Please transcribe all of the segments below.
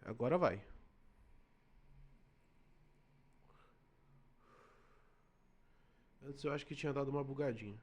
Agora vai. Antes eu acho que tinha dado uma bugadinha.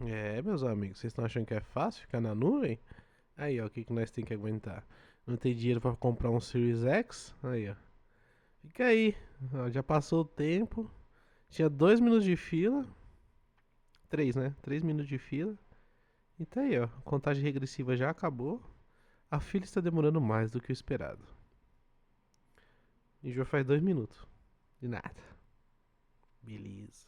É, meus amigos, vocês estão achando que é fácil ficar na nuvem? Aí, ó, o que que nós tem que aguentar? Não tem dinheiro pra comprar um Series X? Aí, ó. Fica aí. Ó, já passou o tempo. Tinha 2 minutos de fila. 3, né? 3 minutos de fila. E tá aí, ó. A contagem regressiva já acabou. A fila está demorando mais do que o esperado. E já faz 2 minutos. De nada. Beleza.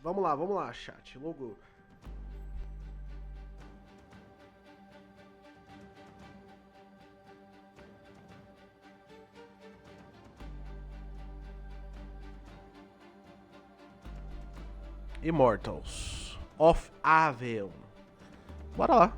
vamos lá, chat. Logo. Immortals of Avenum. Bora lá.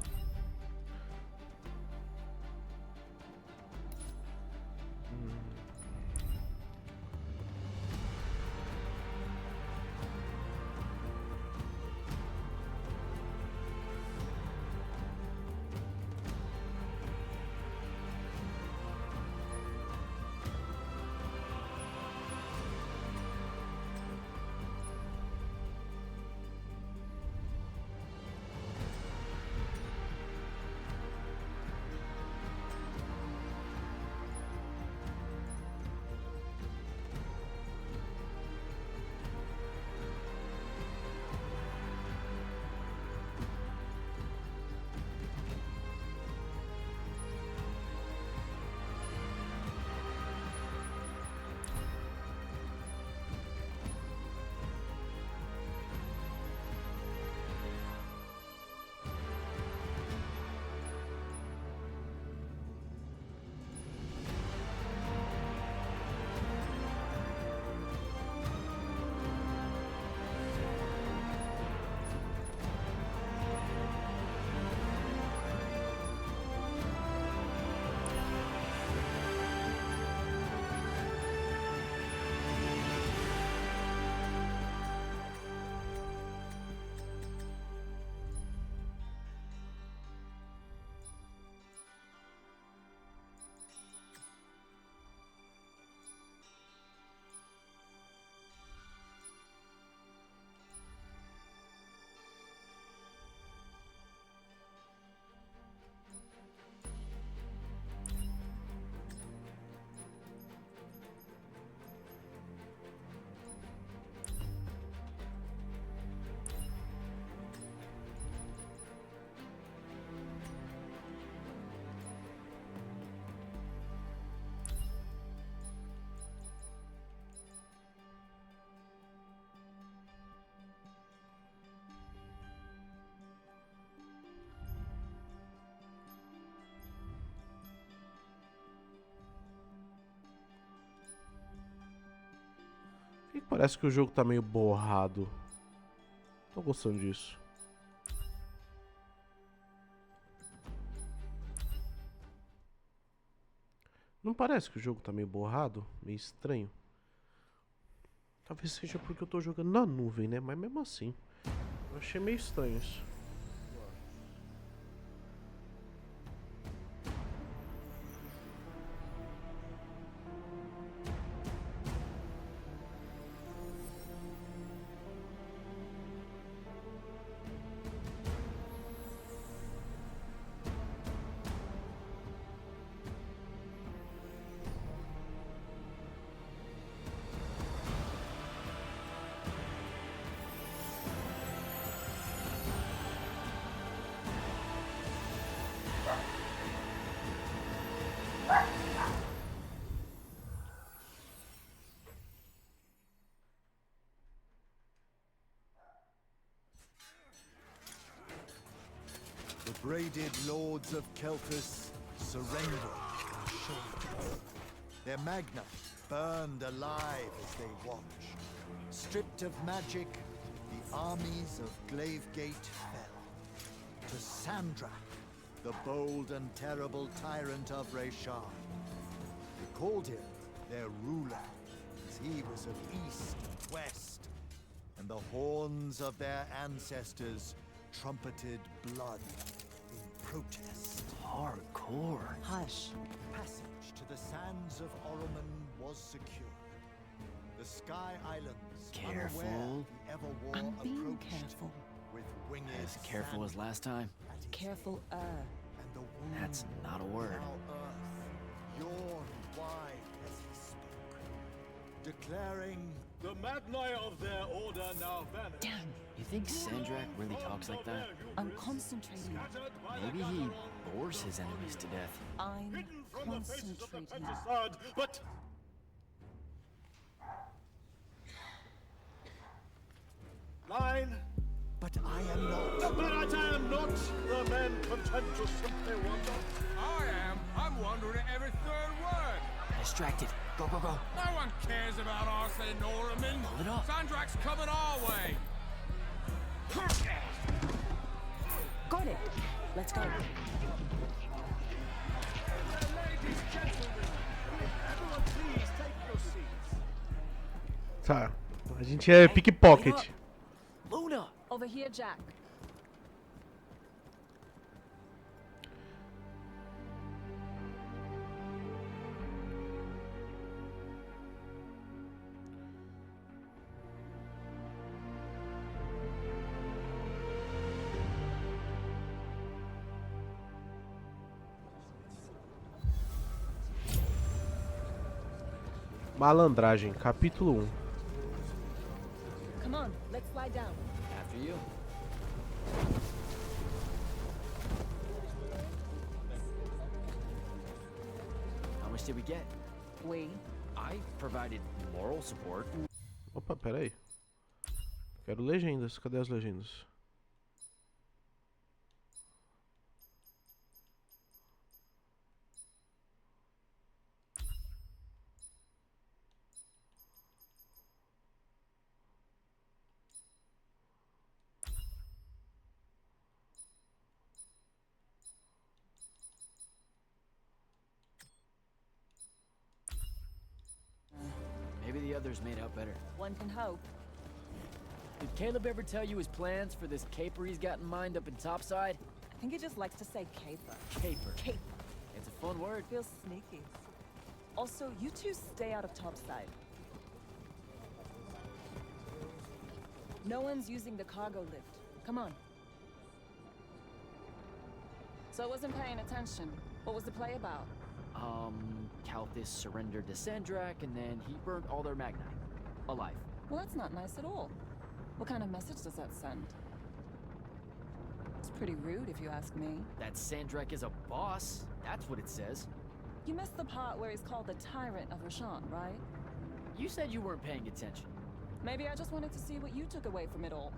E parece que o jogo tá meio borrado. Tô gostando disso. Não parece que o jogo tá meio borrado? Meio estranho. Talvez seja porque eu tô jogando na nuvem, né? Mas mesmo assim, eu achei meio estranho isso. The braided lords of Kelpis surrendered and showed. Their magna burned alive as they watched. Stripped of magic, the armies of Glavegate fell. To Sandrak, the bold and terrible tyrant of Reshard. They called him their ruler, as he was of east and west, and the horns of their ancestors trumpeted blood in protest. Hardcore. Hush. Passage to the sands of Oromon was secured. The Sky Islands, Careful. unaware the Everwar I'm being approached careful. with winged As careful as sand last time. at his Careful, head. And the wound That's not a word. now earth yawned wide as he spoke, declaring The Magni of their order now vanish. Damn, You think Sandrak really talks like that? I'm concentrating. Maybe he bores his enemies to death. I'm Hidden from the faces of the concentrating. countryside, but mine. But I am not. But I am not the man content to simply wander. I am. I'm wondering at every third word. Distracted. Go, go, go. No one cares about Arce Norman. Pull it up. Sandrak's coming our way. Got it. Let's go. Ladies, gentlemen, everyone please take your seats. Tá. A gente é pickpocket. Luna! Over here, Jack. Malandragem, capítulo 1. Come on, let's slide down. After you. How much did we get? We. I provided moral support. Opa, pera aí. Quero legendas. Cadê as legendas? Maybe the others made out better. One can hope. Did Caleb ever tell you his plans for this caper he's got in mind up in Topside? I think he just likes to say caper. Caper. Caper. It's a fun word. Feels sneaky. Also, you two stay out of Topside. No one's using the cargo lift. Come on. So I wasn't paying attention. What was the play about? Calthus surrendered to Sandrak, and then he burnt all their Magni. Alive. Well, that's not nice at all. What kind of message does that send? It's pretty rude, if you ask me. That Sandrak is a boss. That's what it says. You missed the part where he's called the Tyrant of Rashan, right? You said you weren't paying attention. Maybe I just wanted to see what you took away from it all.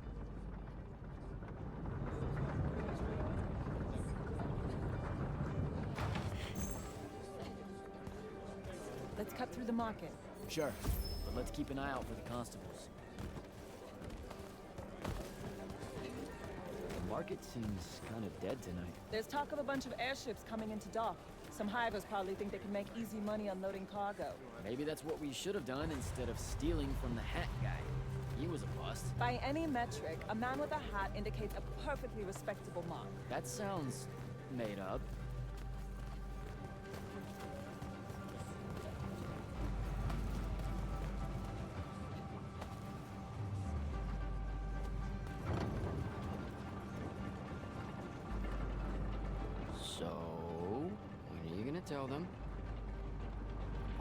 Let's cut through the market. Sure, but let's keep an eye out for the constables. The market seems kind of dead tonight. There's talk of a bunch of airships coming into dock. Some hivers probably think they can make easy money unloading cargo. Maybe that's what we should have done instead of stealing from the hat guy. He was a bust. By any metric, a man with a hat indicates a perfectly respectable mark. That sounds made up. So, when are you gonna tell them?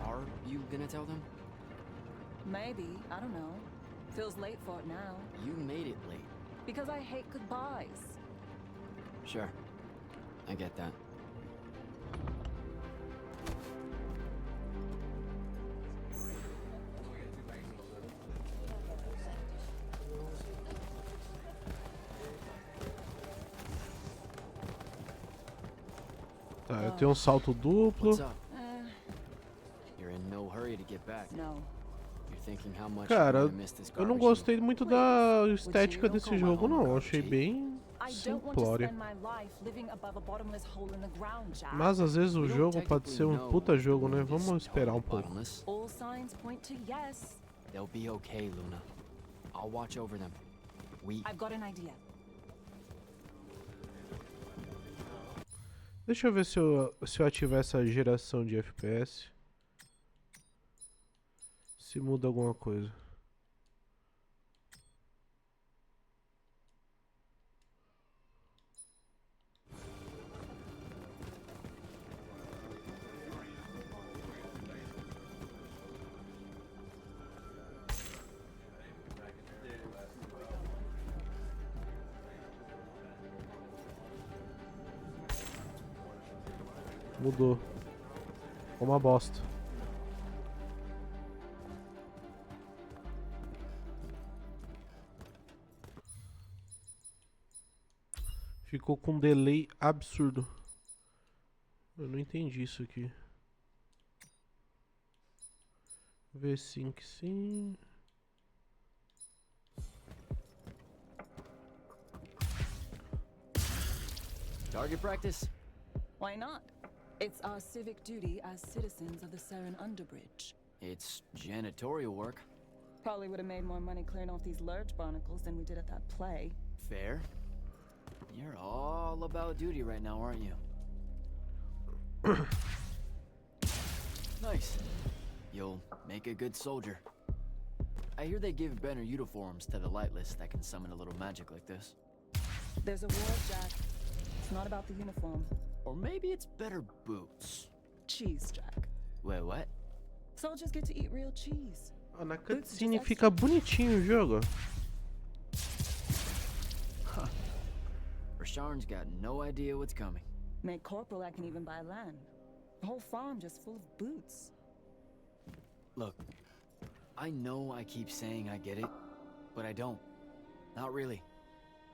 Are you gonna tell them? Maybe, I don't know. Feels late for it now. You made it late. Because I hate goodbyes. Sure. I get that. Tá, eu tenho um salto duplo. What's up? You're in no hurry to get back. No. You're thinking how much you're Cara, gonna miss this eu não garbage gostei muito da estética desse jogo, não. Eu achei bem I don't want to simplório. spend my life living above a bottomless hole in the ground, Jack. Mas às vezes o We don't jogo pode ser um technically puta know jogo, né? this Vamos esperar um totally pouco. bottomless. All signs point to yes. They'll be okay, Luna. I'll watch over them. I've got an idea. Deixa eu ver se eu ativar essa geração de FPS. Se muda alguma coisa. Mudou. Ficou uma bosta. Ficou com um delay absurdo. Eu não entendi isso aqui. V5 sim. Target practice? Why not? It's our civic duty as citizens of the Saren Underbridge. It's janitorial work. Probably would have made more money clearing off these lurch barnacles than we did at that play. Fair. You're all about duty right now, aren't you? Nice. You'll make a good soldier. I hear they give better uniforms to the lightless that can summon a little magic like this. There's a war, Jack. It's not about the uniform. Or maybe it's better boots. Cheese, Jack. Wait, what? Soldiers get to eat real cheese. Ó, na cutscene fica bonitinho o jogo. Rasharn's got no idea what's coming. Made corporal I can even buy land. The whole farm just full of boots. Look, I know I keep saying I get it, but I don't. Not really.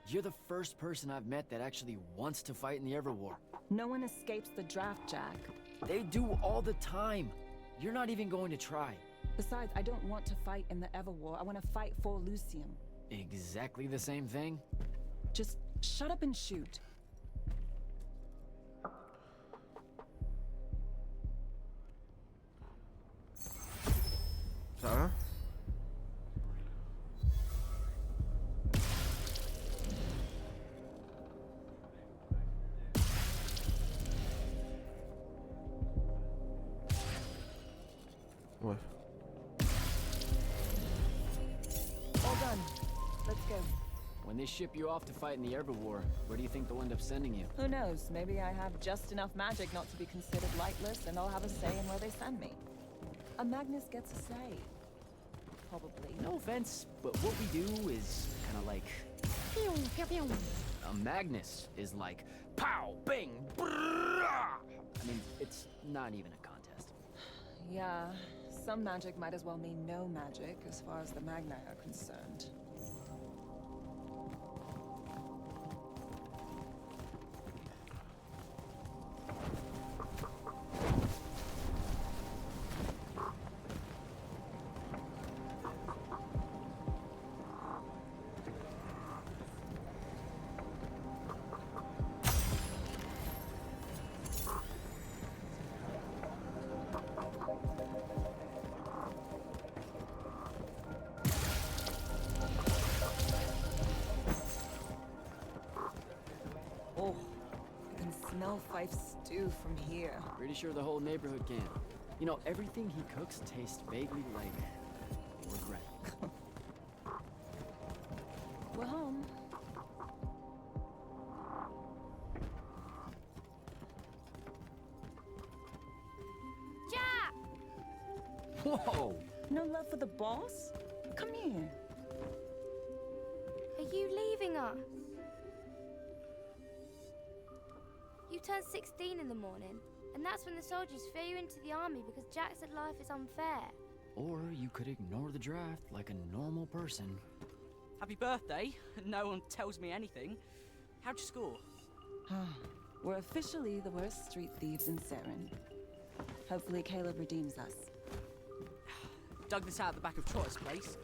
You're the first person I've met that actually wants to fight in the Everwar. No one escapes the draft, Jack. They do all the time. You're not even going to try. Besides, I don't want to fight in the Everwar. I want to fight for Lucium. Exactly the same thing? Just shut up and shoot. Tá. Ué. All done. Let's go. When they ship you off to fight in the Everwar, where do you think they'll end up sending you? Who knows? Maybe I have just enough magic not to be considered lightless, and I'll have a say in where they send me. A Magnus gets a say. Probably. No offense, but what we do is kind of like... Pew, pew, pew. A Magnus is like... Pow! Bing! Brrrah! I mean, it's not even a contest. Yeah, some magic might as well mean no magic as far as the Magni are concerned. Oh, I can smell Fife's stew from here. Pretty sure the whole neighborhood can. You know, everything he cooks tastes vaguely like... regret. We're home. Jack! Whoa! No love for the boss? Come here. Are you leaving us? You turned 16 in the morning, and that's when the soldiers threw you into the army because Jack said life is unfair. Or you could ignore the draft like a normal person. Happy birthday. No one tells me anything. How'd you score? We're officially the worst street thieves in Saren. Hopefully Caleb redeems us. Dug this out the back of Trotter's place.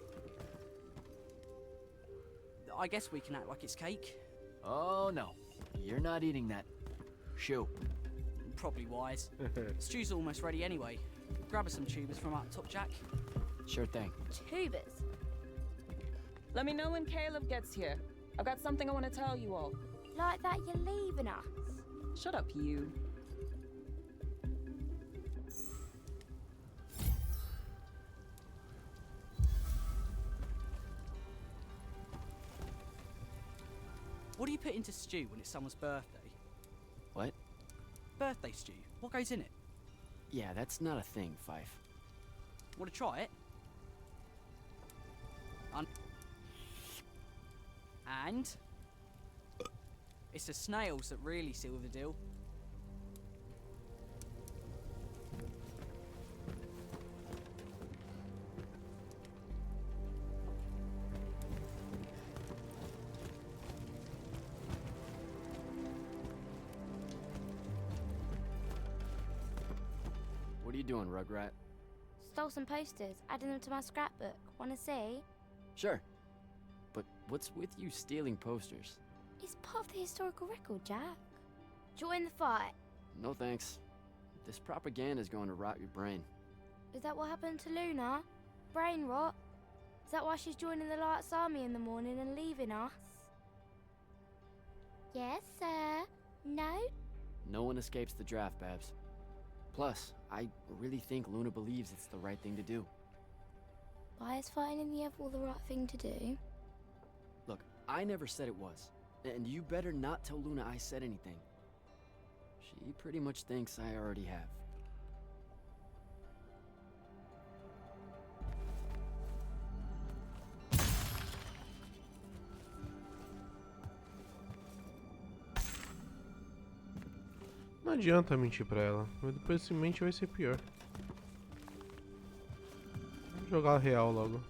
I guess we can act like it's cake. Oh no, you're not eating that. Shoo. Probably wise. Stew's almost ready anyway. Grab us some tubers from up top, Jack. Sure thing. Tubers. Let me know when Caleb gets here. I've got something I want to tell you all. Like that you're leaving us. Shut up, you. What do you put into stew when it's someone's birthday? What? Birthday stew. What goes in it? Yeah, that's not a thing, Fife. Want to try it? And it's the snails that really seal the deal. What are you doing, Rugrat? Stole some posters, adding them to my scrapbook. Wanna see? Sure. But what's with you stealing posters? It's part of the historical record, Jack. Join the fight. No thanks. This propaganda's going to rot your brain. Is that what happened to Luna? Brain rot? Is that why she's joining the Lights Army in the morning and leaving us? Yes, sir. No? No one escapes the draft, Babs. Plus, I really think Luna believes it's the right thing to do. Why is fighting in the Everwall the right thing to do? Look, I never said it was. And you better not tell Luna I said anything. She pretty much thinks I already have. Não adianta mentir pra ela, mas depois se mente vai ser pior. Vamos jogar a real logo.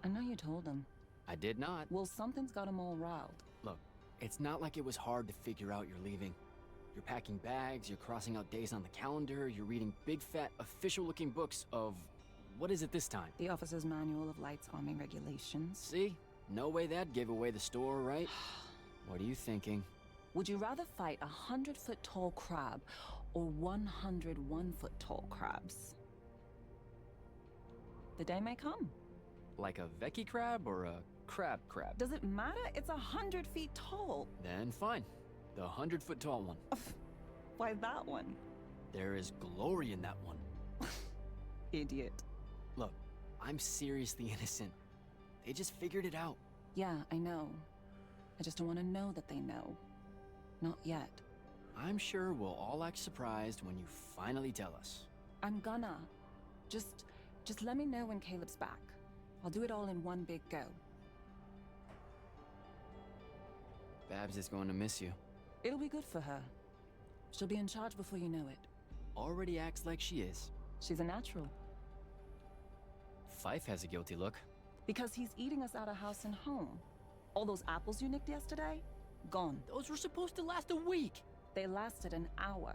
I know you told him. I did not. Well, something's got him all riled. Look, it's not like it was hard to figure out you're leaving. You're packing bags, you're crossing out days on the calendar, you're reading big fat official-looking books of... what is it this time? The Officer's Manual of Lights Army Regulations. See? No way that gave away the store, right? What are you thinking? Would you rather fight 100-foot-tall crab or 101-foot-tall crabs? The day may come. Like a Veki crab or a crab crab? Does it matter? It's 100 feet tall. Then fine. The 100-foot tall one. Why that one? There is glory in that one. Idiot. Look, I'm seriously innocent. They just figured it out. Yeah, I know. I just don't want to know that they know. Not yet. I'm sure we'll all act surprised when you finally tell us. I'm gonna. Just let me know when Caleb's back. I'll do it all in one big go. Babs is going to miss you. It'll be good for her. She'll be in charge before you know it. Already acts like she is. She's a natural. Fife has a guilty look. Because he's eating us out of house and home. All those apples you nicked yesterday? Gone. Those were supposed to last a week. They lasted an hour.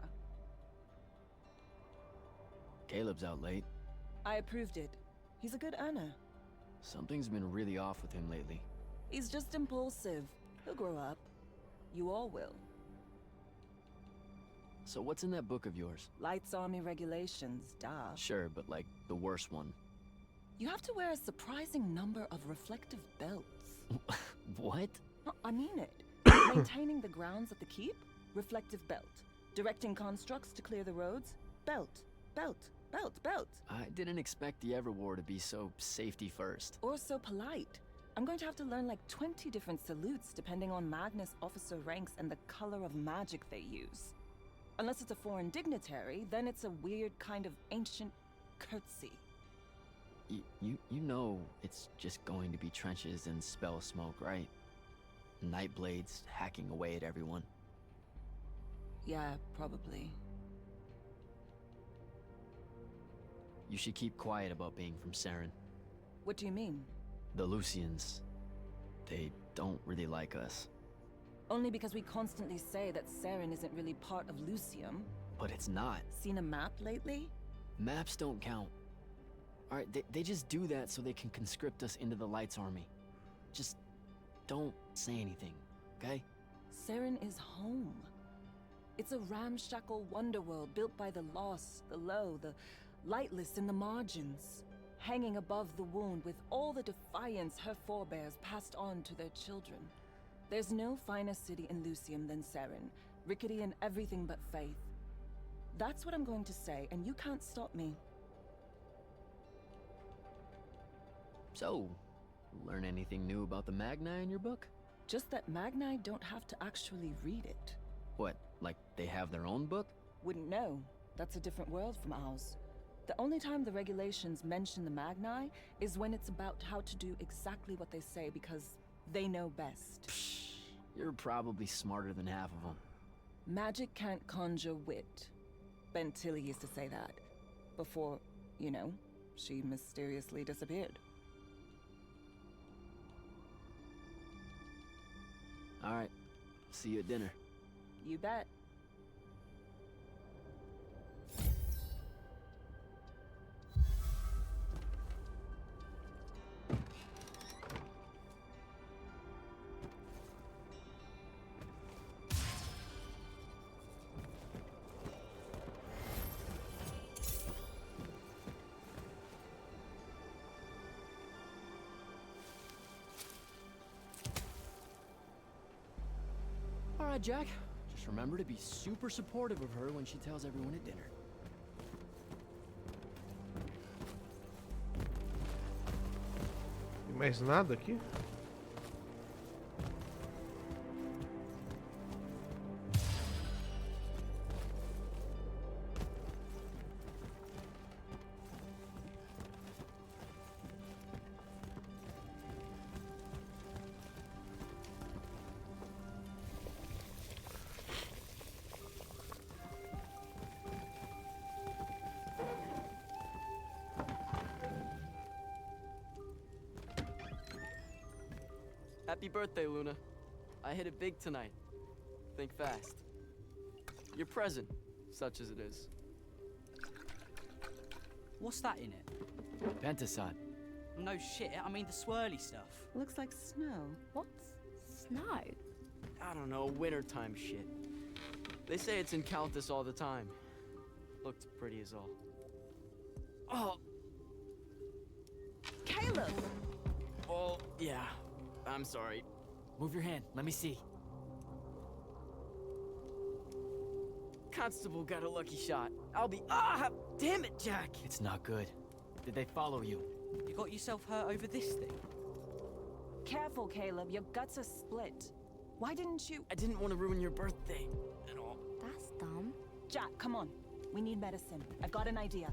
Caleb's out late. I approved it. He's a good earner. Something's been really off with him lately. He's just impulsive. He'll grow up. You all will. So what's in that book of yours? Lights Army Regulations, duh. Sure, but like the worst one. You have to wear a surprising number of reflective belts. What? No, I mean it. Maintaining the grounds at the keep? Reflective belt. Directing constructs to clear the roads? Belt. Belt. Belt. Belt. I didn't expect the Everwar to be so safety first. Or so polite. I'm going to have to learn like 20 different salutes depending on Magnus officer ranks and the color of magic they use. Unless it's a foreign dignitary, then it's a weird kind of ancient curtsy. You know it's just going to be trenches and spell smoke, right? Nightblades hacking away at everyone. Yeah, probably. You should keep quiet about being from Saren. What do you mean? The Lucians, they don't really like us. Only because we constantly say that Saren isn't really part of Lucium. But it's not. Seen a map lately? Maps don't count. Alright, they just do that so they can conscript us into the Lights Army. Just don't say anything, okay? Saren is home. It's a ramshackle wonderworld built by the lost, the low, the lightless in the margins, hanging above the wound with all the defiance her forebears passed on to their children. There's no finer city in Lucium than Saren, rickety in everything but faith. That's what I'm going to say, and you can't stop me. So, learn anything new about the Magni in your book? Just that Magni don't have to actually read it. What, like they have their own book? Wouldn't know. That's a different world from ours. The only time the regulations mention the Magni is when it's about how to do exactly what they say because they know best. Psh, you're probably smarter than half of them. Magic can't conjure wit. Ben Tilly used to say that. Before, you know, she mysteriously disappeared. All right. See you at dinner. You bet. All right, Jack. Just remember to be super supportive of her when she tells everyone at dinner. Tem mais nada aqui? Happy birthday, Luna. I hit it big tonight. Think fast. Your present, such as it is. What's that in it? Pentasod. No shit, I mean the swirly stuff. Looks like snow. What's snow? I don't know, wintertime shit. They say it's in Countess all the time. Looked pretty as all. Oh, Caleb! oh, yeah. I'm sorry. Move your hand, let me see. Constable got a lucky shot. I'll be— Ah! Damn it, Jack! It's not good. Did they follow you? You got yourself hurt over this thing? Careful, Caleb. Your guts are split. Why didn't you— I didn't want to ruin your birthday at all. That's dumb. Jack, come on. We need medicine. I've got an idea.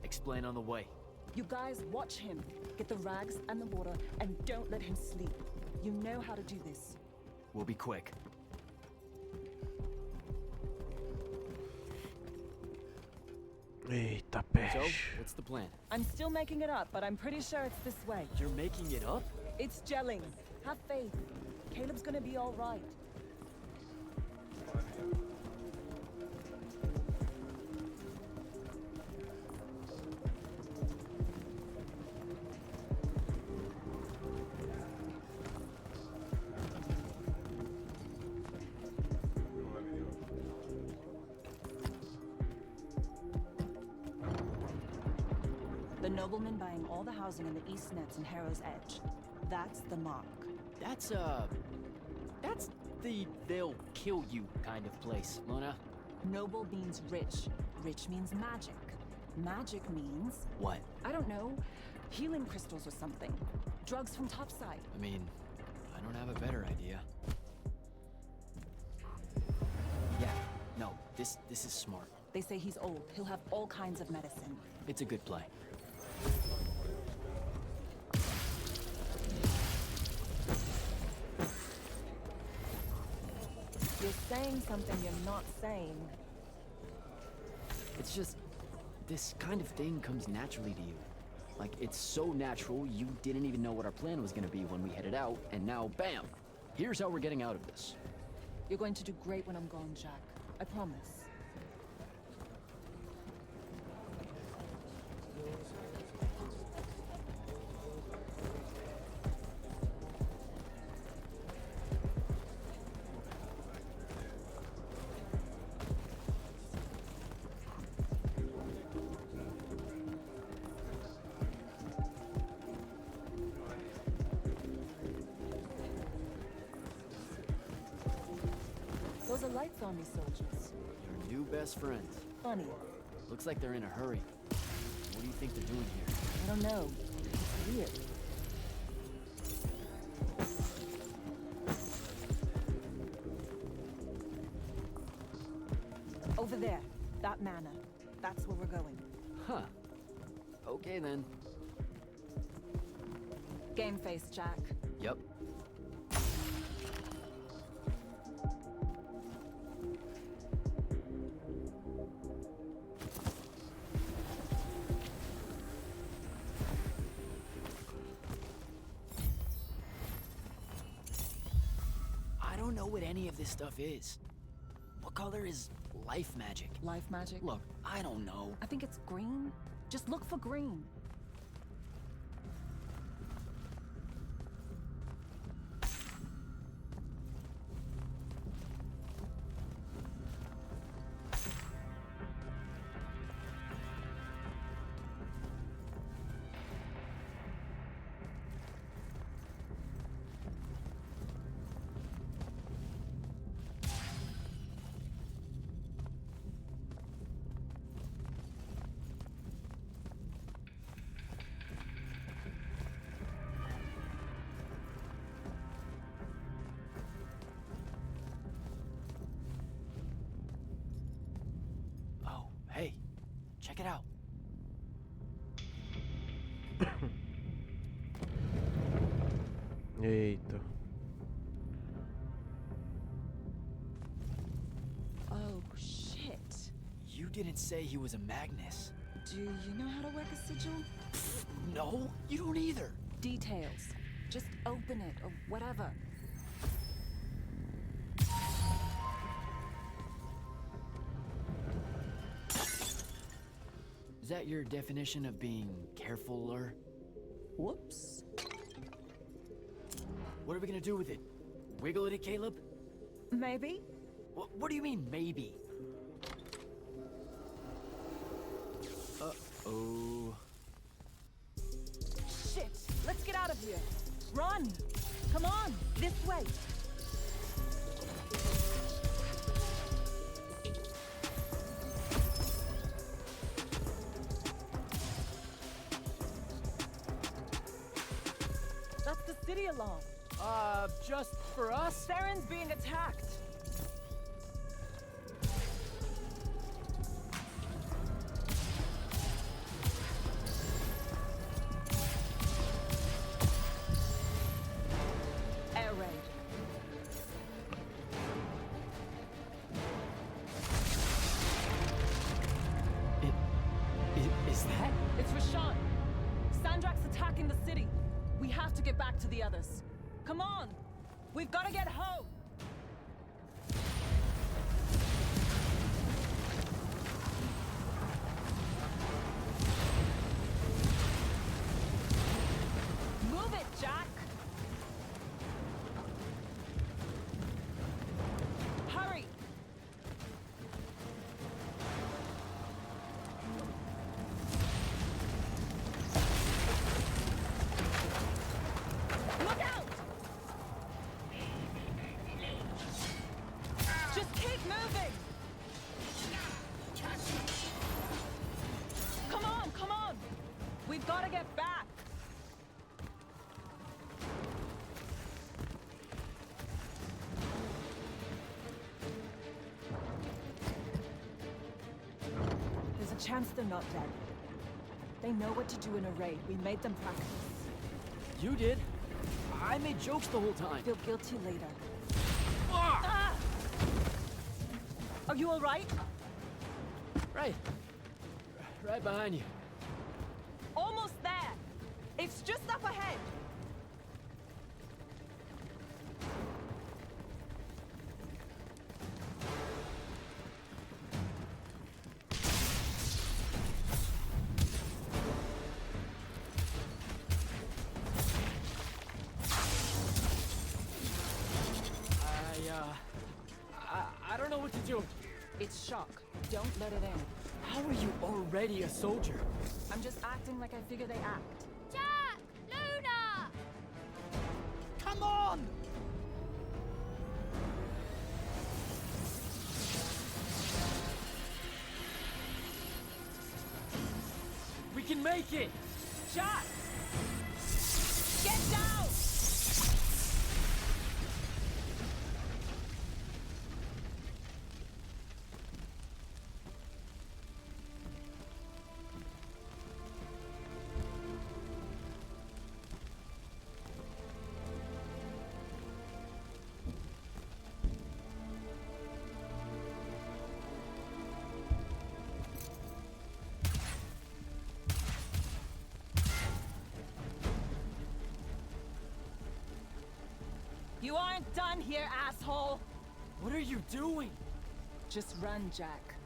Explain on the way. You guys watch him. Get the rags and the water, and don't let him sleep. You know how to do this. We'll be quick. Eita, So, peixe. what's the plan? I'm still making it up, but I'm pretty sure it's this way. You're making it up? It's gelling. Have faith. Caleb's gonna be all right. The nobleman buying all the housing in the East Nets and Harrow's Edge. That's the mark. That's the they'll kill you kind of place, Luna. Noble means rich. Rich means magic. Magic means, What? I don't know, healing crystals or something. Drugs from topside. I mean, I don't have a better idea. Yeah, no, this is smart. They say he's old. He'll have all kinds of medicine. It's a good play. You're saying something you're not saying. It's just, this kind of thing comes naturally to you. Like, it's so natural, you didn't even know what our plan was gonna be when we headed out, and now, bam! Here's how we're getting out of this. You're going to do great when I'm gone, Jack. I promise. Those are Lights Army soldiers. Your new best friends. Funny. Looks like they're in a hurry. What do you think they're doing here? I don't know. It's weird. Over there. That manor. That's where we're going. Huh. Okay then. Game face, Jack. Yep. I don't know what any of this stuff is. What color is life magic? Life magic? Look, I don't know. I think it's green. Just look for green. Oh, hey, check it out. Eita. Oh, shit. You didn't say he was a Magnus. Do you know how to work a sigil? No, you don't either. Details. Just open it or whatever. Is that your definition of being carefuler? Whoops. What are we gonna do with it? Wiggle it, Caleb? Maybe? What do you mean, maybe? Uh-oh. Shit! Let's get out of here! Run! Come on! This way! That's the city alarm. Just for us? Saren's being attacked. Air raid. Is that? It's Rashawn. Sandrak's attacking the city. We have to get back to the others. Come on! We've got to get home! Move it, Jack! Hurry! Look out! Just keep moving! Come on, come on! We've got to get back! There's a chance they're not dead. They know what to do in a raid. We made them practice. You did. I made jokes the whole time. Feel guilty later. Ah! Ah! Are you all right? Right. Right behind you. Almost there. It's just up ahead. I don't know what to do. It's shock. Don't let it in. How are you already a soldier? I'm just acting like I figure they act. Jack! Luna! Come on! We can make it! Jack! Get down! You aren't done here, asshole! What are you doing? Just run, Jack.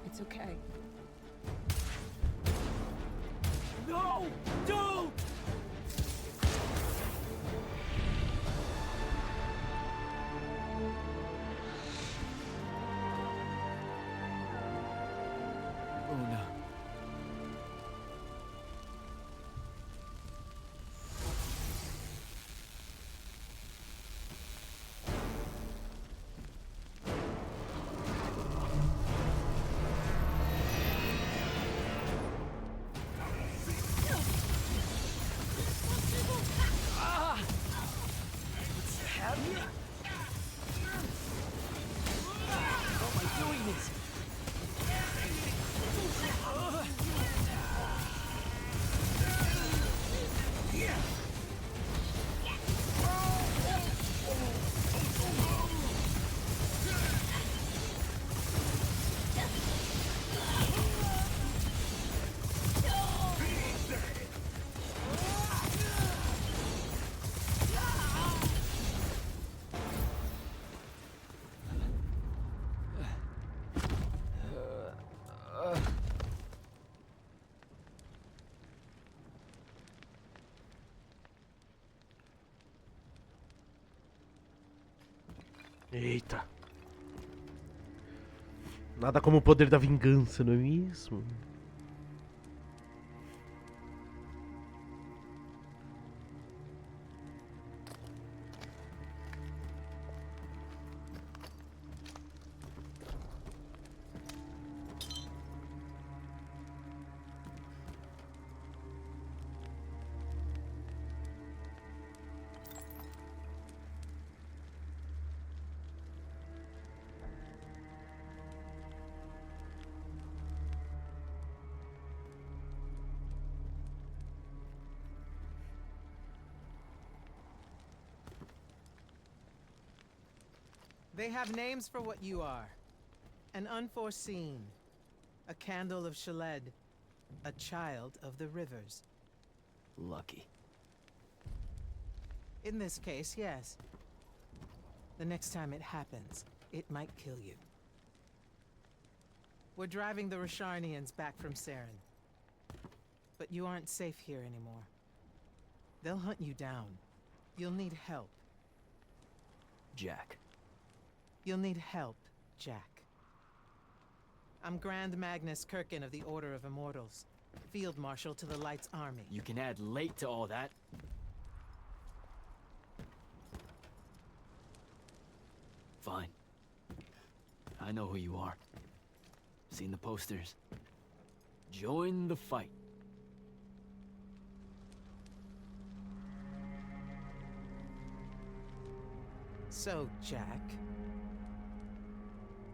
It's okay. No! Don't! Una. Eita. Nada como o poder da vingança, não é mesmo? They have names for what you are. An unforeseen. A candle of Shaled. A child of the rivers. Lucky. In this case, yes. The next time it happens, it might kill you. We're driving the Rasharnians back from Saren. But you aren't safe here anymore. They'll hunt you down. You'll need help. Jack. You'll need help, Jack. I'm Grand Magnus Kirkin of the Order of Immortals. Field Marshal to the Light's army. You can add late to all that. Fine. I know who you are. Seen the posters. Join the fight. So, Jack,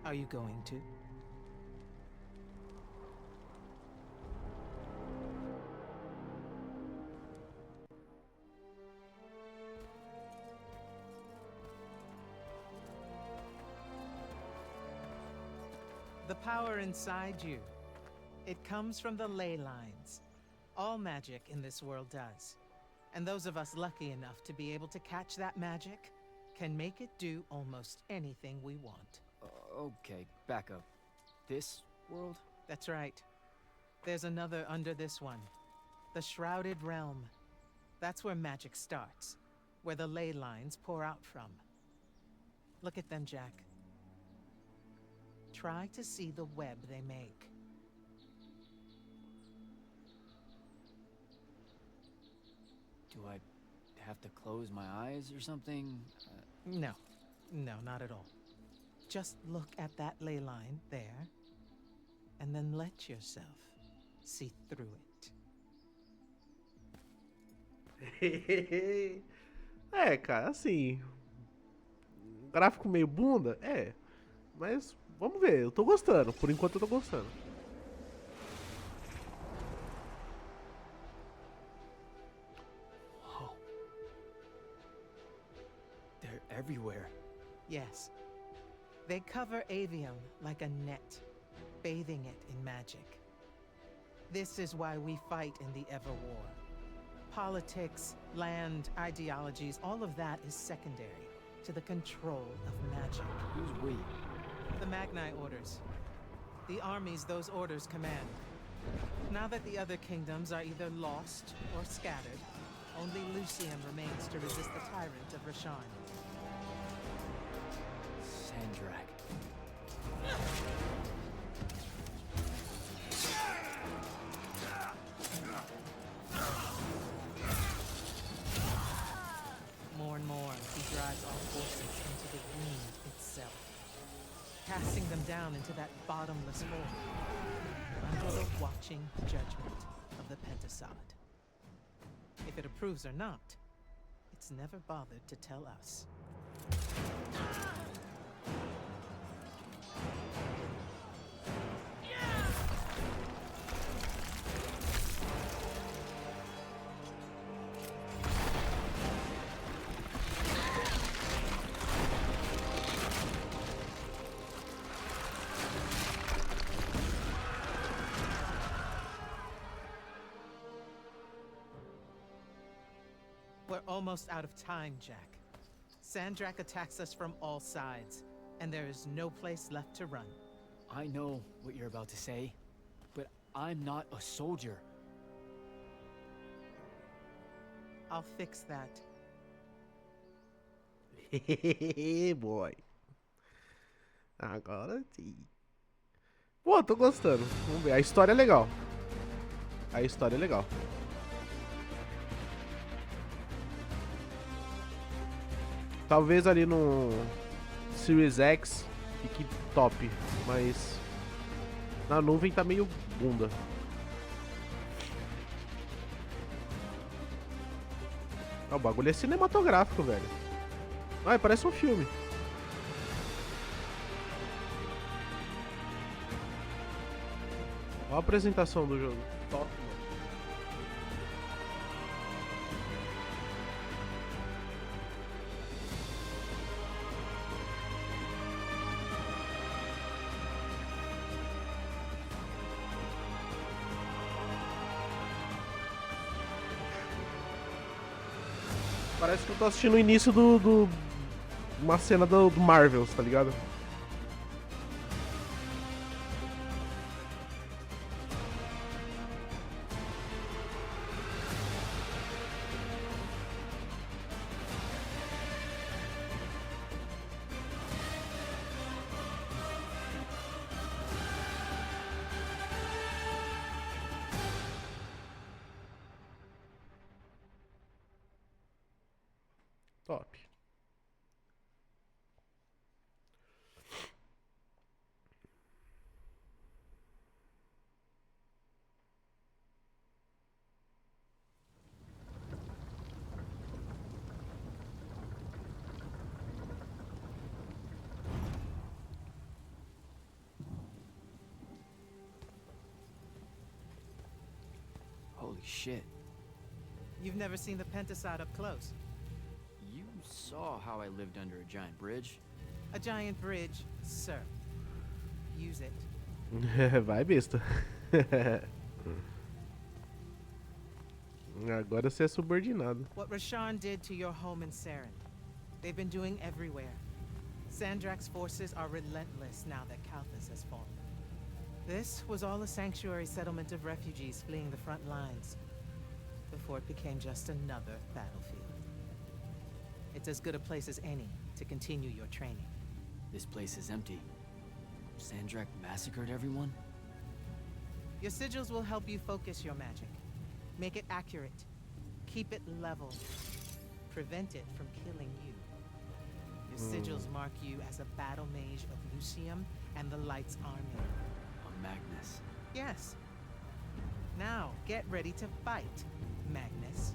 are you going to? The power inside you, it comes from the ley lines. All magic in this world does. And those of us lucky enough to be able to catch that magic can make it do almost anything we want. Okay, back up. This world? That's right. There's another under this one. The Shrouded Realm. That's where magic starts. Where the ley lines pour out from. Look at them, Jack. Try to see the web they make. Do I have to close my eyes or something? No. No, not at all. Just look at that ley line there, and then let yourself see through it. É, cara, assim. Gráfico meio bunda? É. Mas vamos ver, eu tô gostando. Por enquanto eu tô gostando. Whoa. They're everywhere. Yes. They cover Avium like a net, bathing it in magic. This is why we fight in the Everwar. Politics, land, ideologies, all of that is secondary to the control of magic. Who's we? The Magni orders. The armies those orders command. Now that the other kingdoms are either lost or scattered, only Lucium remains to resist the tyrant of Rasharn. Sandrak. More and more, he drives all forces into the wound itself, casting them down into that bottomless hole, under the watching judgment of the Pentasod. If it approves or not, it's never bothered to tell us. We're almost out of time, Jack. Sandrak attacks us from all sides, and there is no place left to run. I know what you're about to say, but I'm not a soldier. I'll fix that. Boy. Agora sim. Pô, tô gostando. Vamos ver. A história é legal. A história é legal. Talvez ali no Series X fique top, mas na nuvem tá meio bunda. Ah, o bagulho é cinematográfico, velho. Ah, parece um filme. Olha a apresentação do jogo. Top, mano. Parece que eu tô assistindo o início uma cena do Marvels, tá ligado? Top. Holy shit. You've never seen the Pentasod up close. You saw how I lived under a giant bridge. A giant bridge, sir. Use it. Vai, besta. Agora você é subordinado. What Rasharn did to your home in Saren, they've been doing everywhere. Sandrak's forces are relentless now that Kalthus has fallen. This was all a sanctuary settlement of refugees fleeing the front lines, before it became just another battlefield. It's as good a place as any to continue your training. This place is empty. Sandrak massacred everyone? Your sigils will help you focus your magic. Make it accurate. Keep it level. Prevent it from killing you. Your sigils mark you as a battle mage of Lucium and the Light's army. A Magnus. Yes. Now, get ready to fight, Magnus.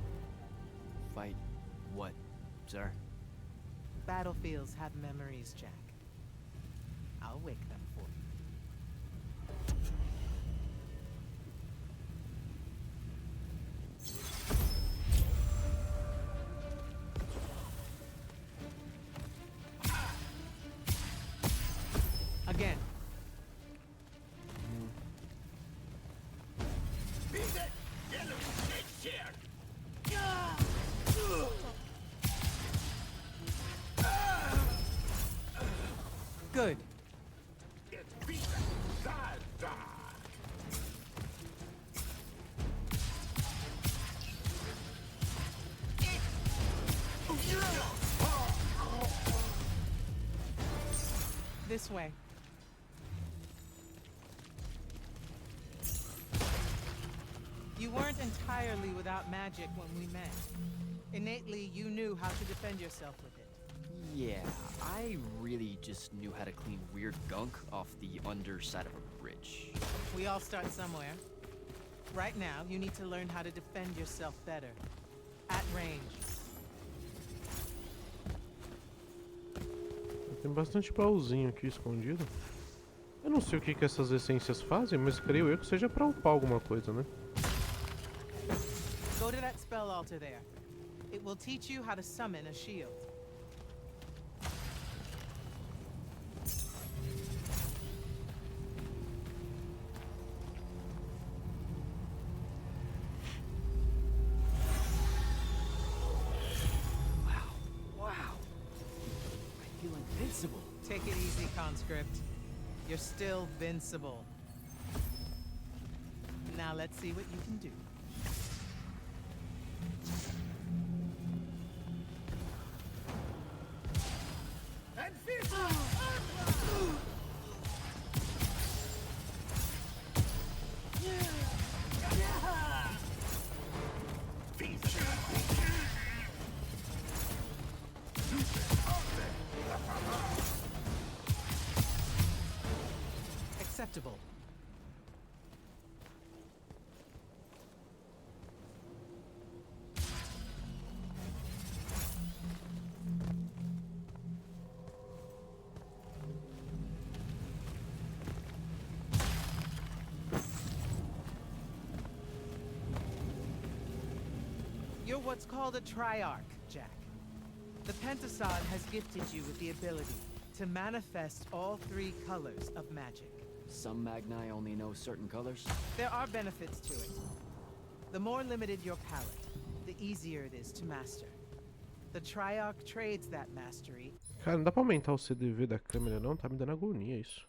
Fight what, sir? Battlefields have memories, Jack. I'll wake them for you. Again. Beat it! Yellow shit here! Good. This way. You weren't entirely without magic when we met. Innately, you knew how to defend yourself with it. Yeah, I really just knew how to clean weird gunk off the underside of a bridge. We all start somewhere. Right now, you need to learn how to defend yourself better. At range. Tem bastante baúzinho aqui escondido. Eu não sei o que essas essências fazem, mas creio eu que seja pra upar alguma coisa, né? Go to that spell altar there. It will teach you how to summon a shield. Wow. I feel invincible. Take it easy, conscript. You're still vincible. Now let's see what you can do. Acceptable. You're what's called a triarch, Jack. The Pentasod has gifted you with the ability to manifest all three colors of magic. Some Magni only know certain colors. There are benefits to it. The more limited your palette, the easier it is to master. The Triarch trades that mastery. Cara, não dá pra aumentar o CDV da câmera não, tá me dando agonia isso.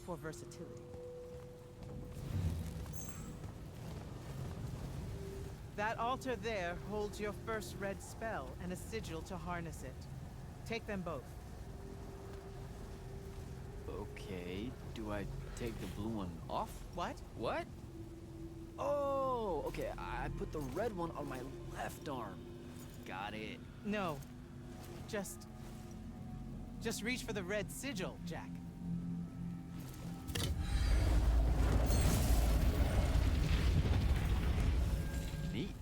For versatility. That altar there holds your first red spell and a sigil to harness it. Take them both. Okay, do I take the blue one off? What? What? Oh, okay, I put the red one on my left arm. Got it. No. Just reach for the red sigil, Jack. Neat.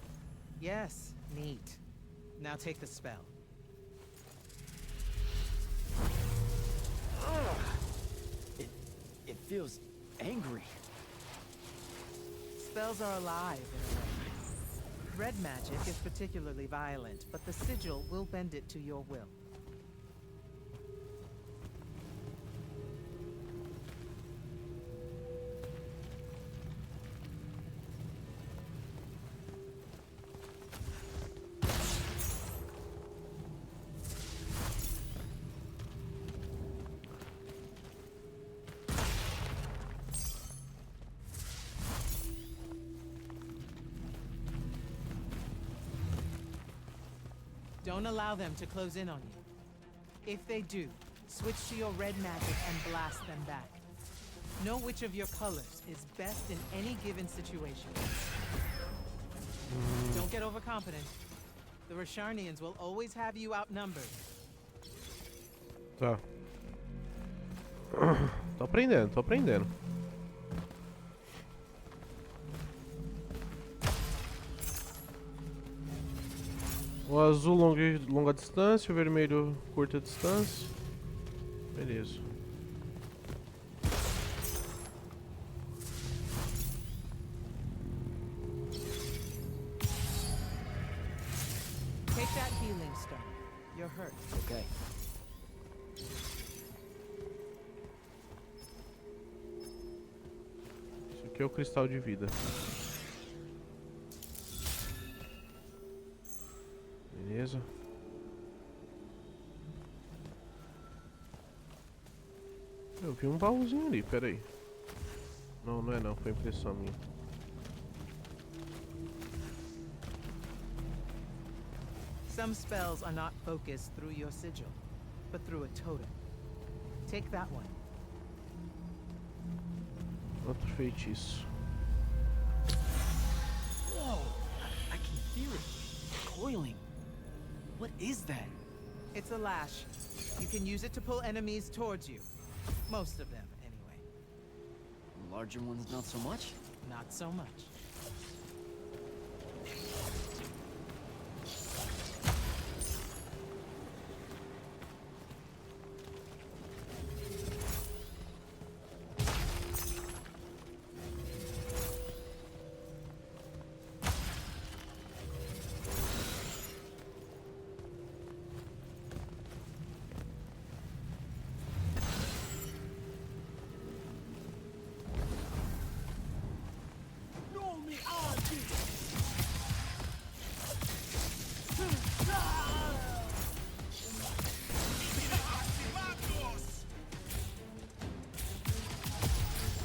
Yes, neat. Now take the spell. It feels angry. Spells are alive in a way. Red magic is particularly violent, but the sigil will bend it to your will. Don't allow them to close in on you. If they do, switch to your red magic and blast them back. Know which of your colors is best in any given situation. Don't get overconfident. The Rasharnians will always have you outnumbered. Tá. Tô aprendendo, tô aprendendo. O azul longa distância, o vermelho curta distância. Beleza. Take that healing stone. you're hurt. Okay. Isso aqui é o cristal de vida. Beleza. Eu vi um baúzinho ali, peraí. Não, não é não, foi impressão minha. Some spells are not focused through your sigil, but through a totem. Take that one. Outro feitiço. Whoa! I can feel it. Coiling. What is that? It's a lash. You can use it to pull enemies towards you. Most of them, anyway. Larger ones, not so much? Not so much.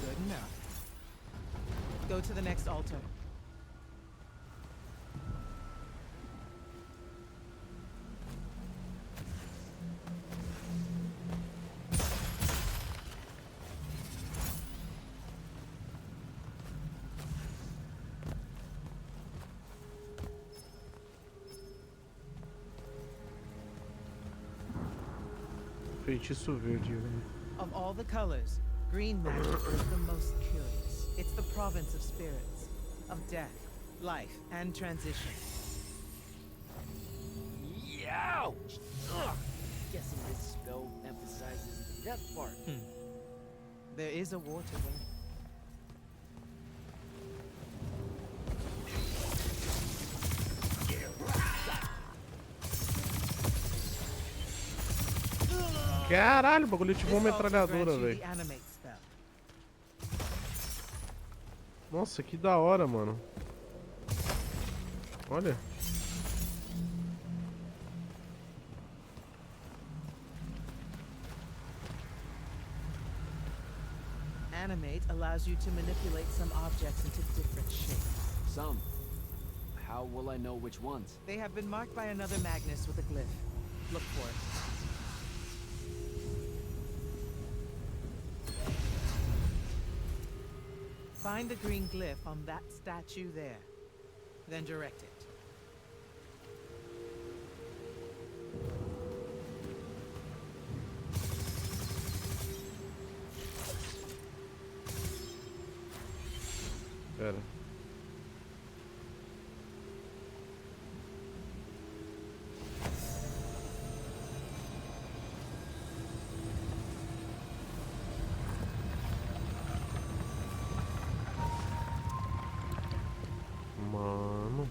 Good enough. Go to the next altar. Feitiço verde, velho. Of all the colors, green magic is the most curious. It's the province of spirits, of death, life, and transition. Ouch! Ugh. Guessing this spell emphasizes the death part. There is a war to win. Caralho, o bagulho é tipo uma This also metralhadora, grants you velho. the animate spell. Nossa, que da hora, mano. Olha. Animate allows you to manipulate some objects into different shapes. Some. How will I know which ones? They have been marked by another Magnus with a glyph. Look for it. Find the green glyph on that statue there. Then direct it. Pera. Mano.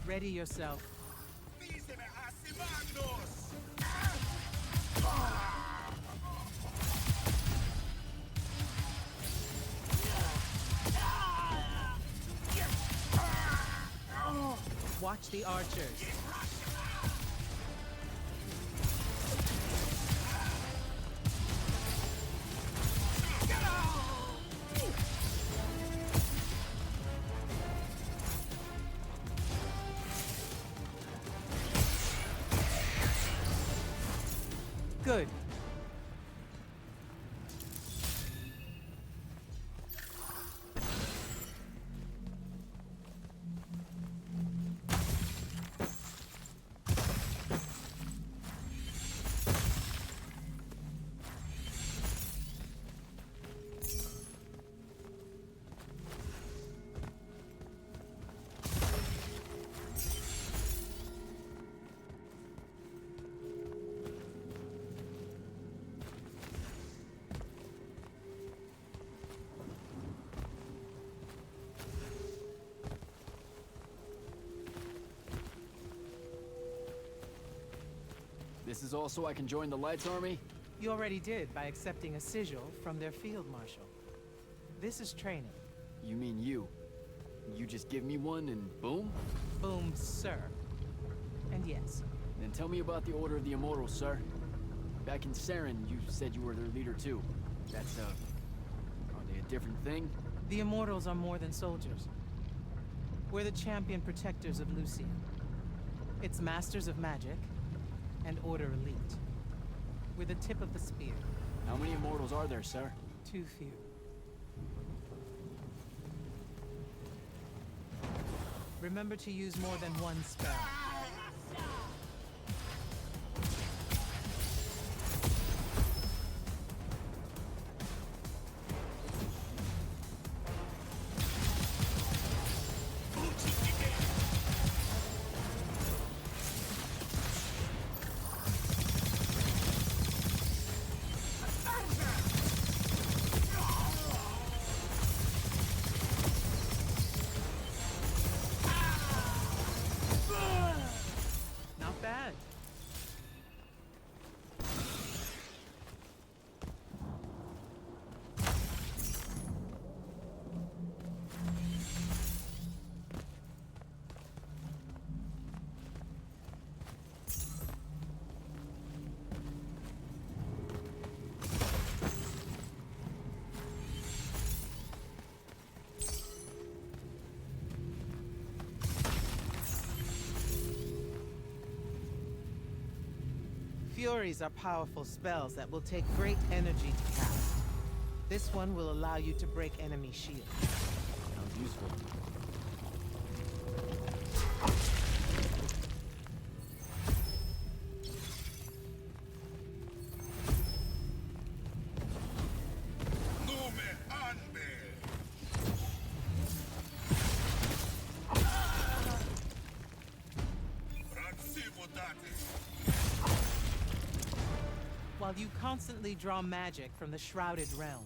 Ready yourself. Watch the archers. Good. This is also I can join the Lights Army? You already did by accepting a sigil from their field marshal. This is training. You mean you? You just give me one and boom? Boom, sir. And yes, Then tell me about the Order of the Immortals, sir. Back in Saren, you said you were their leader too. That's, are they a different thing? the Immortals are more than soldiers. We're the champion protectors of Lucia. It's masters of magic and Order Elite. We're the tip of the spear. How many Immortals are there, sir? Too few. Remember to use more than one spell. Not bad. Furies are powerful spells that will take great energy to cast. This one will allow you to break enemy shields. Sounds useful. While you constantly draw magic from the Shrouded Realm,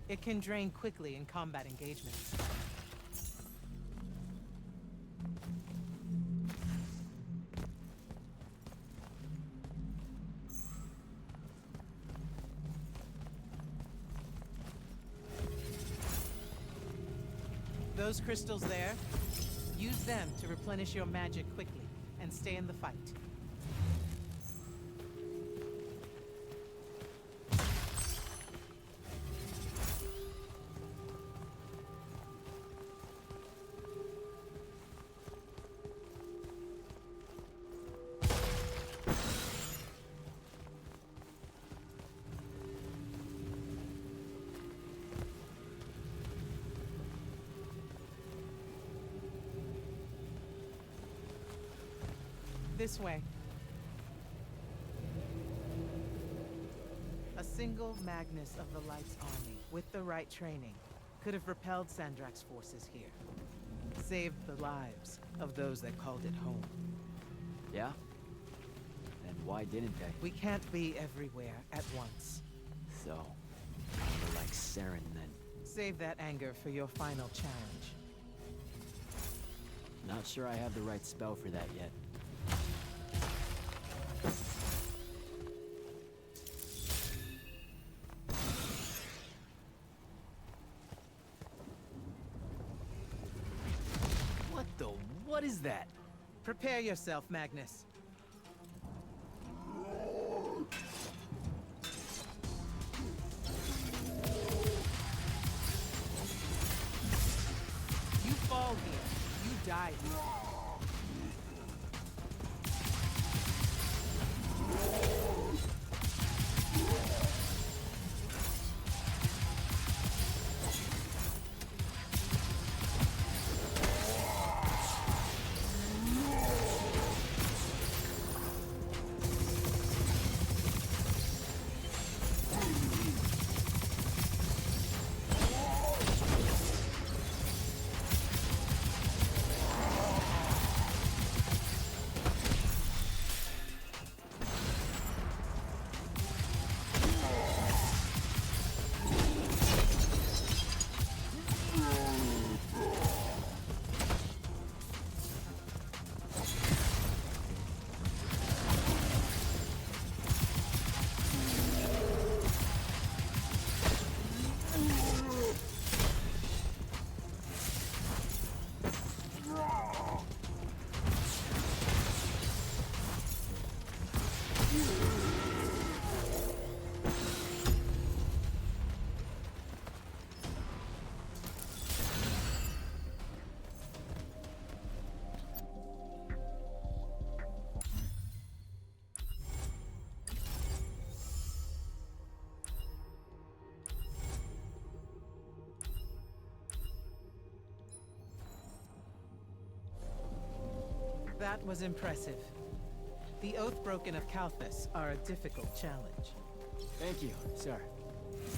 it can drain quickly in combat engagements. Those crystals there, use them to replenish your magic quickly and stay in the fight. This way. A single Magnus of the Light's army, with the right training, could have repelled Sandrak's forces here. Saved the lives of those that called it home. Yeah? Then why didn't they? We can't be everywhere at once. So, kinda like Saren then. Save that anger for your final challenge. Not sure I have the right spell for that yet. What is that? Prepare yourself, Magnus. You fall here, you die here. That was impressive. The Oathbroken of Kalthus are a difficult challenge. Thank you, sir.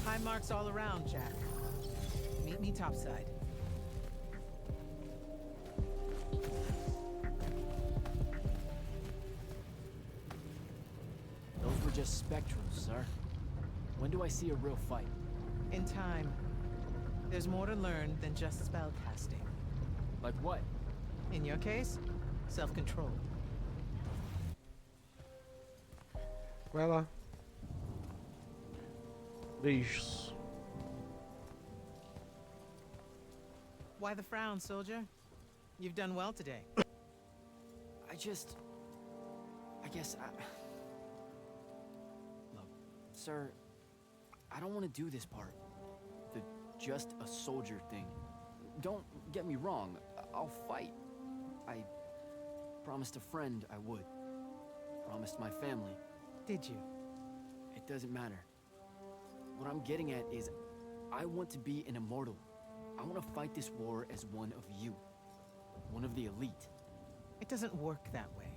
High marks all around, Jack. Meet me topside. Those were just spectrals, sir. When do I see a real fight? In time. There's more to learn than just spell casting. Like what? In your case, self-control. Vai lá. Beijos. Why the frown, soldier? You've done well today. I guess Look, sir, I don't want to do this part. The just a soldier thing. Don't get me wrong, I'll fight. I promised a friend I would. Promised my family. Did you? It doesn't matter. What I'm getting at is, I want to be an immortal. I want to fight this war as one of you. One of the elite. It doesn't work that way.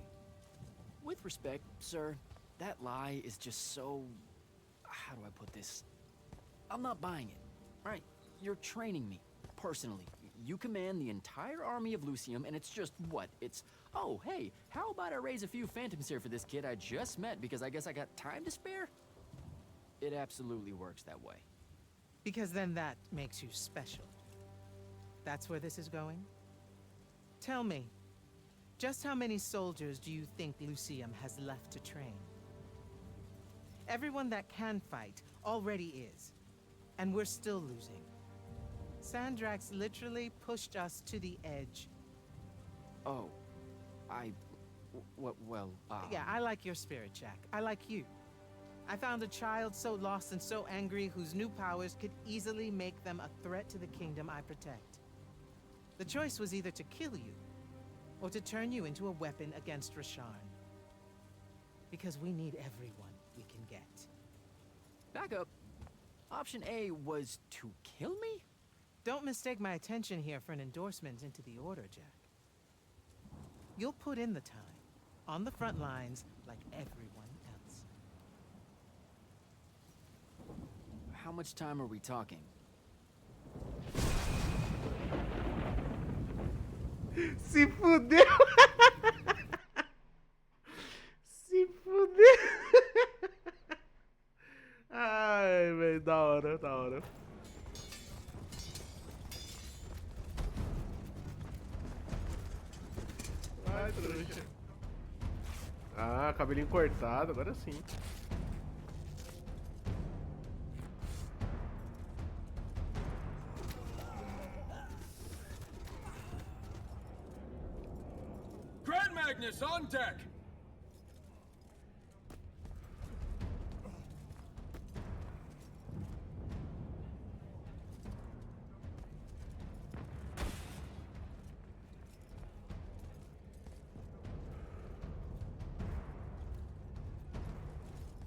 With respect, sir, that lie is just so... How do I put this? I'm not buying it, right? You're training me, personally. You command the entire army of Lucium, and it's just what? It's, oh, hey, how about I raise a few phantoms here for this kid I just met because I guess I got time to spare? It absolutely works that way. Because then that makes you special. That's where this is going? Tell me, just how many soldiers do you think Lucium has left to train? Everyone that can fight already is, and we're still losing. Sandrax literally pushed us to the edge. Oh, well, Yeah, I like your spirit, Jack. I like you. I found a child so lost and so angry whose new powers could easily make them a threat to the kingdom I protect. The choice was either to kill you, or to turn you into a weapon against Rasharn. Because we need everyone we can get. Back up. Option A was to kill me? Don't mistake my attention here for an endorsement into the Order, Jack. You'll put in the time, on the front lines, like everyone else. How much time are we talking? Se fudeu! Se fudeu! Ai, velho, da hora, da hora. Vai, trouxa. Ah, cabelinho cortado, agora sim. Grand Magnus on deck!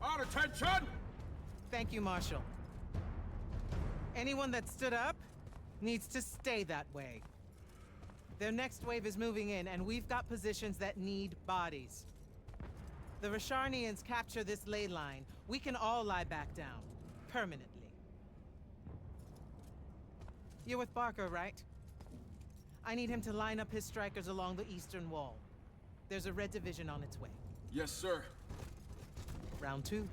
On attention! Thank you, Marshal. Anyone that stood up needs to stay that way. Their next wave is moving in, and we've got positions that need bodies. The Rasharnians capture this ley line, we can all lie back down. Permanently. You're with Barker, right? I need him to line up his strikers along the eastern wall. There's a red division on its way. Yes, sir. Round 2.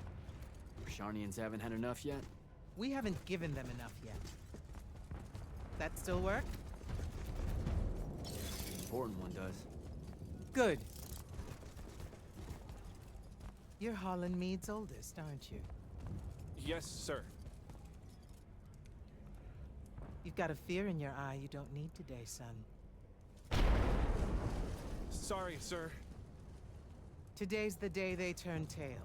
Rasharnians haven't had enough yet? We haven't given them enough yet. That still work? The important one does. Good. You're Holland Mead's oldest, aren't you? Yes, sir. You've got a fear in your eye you don't need today, son. Sorry, sir. Today's the day they turn tail.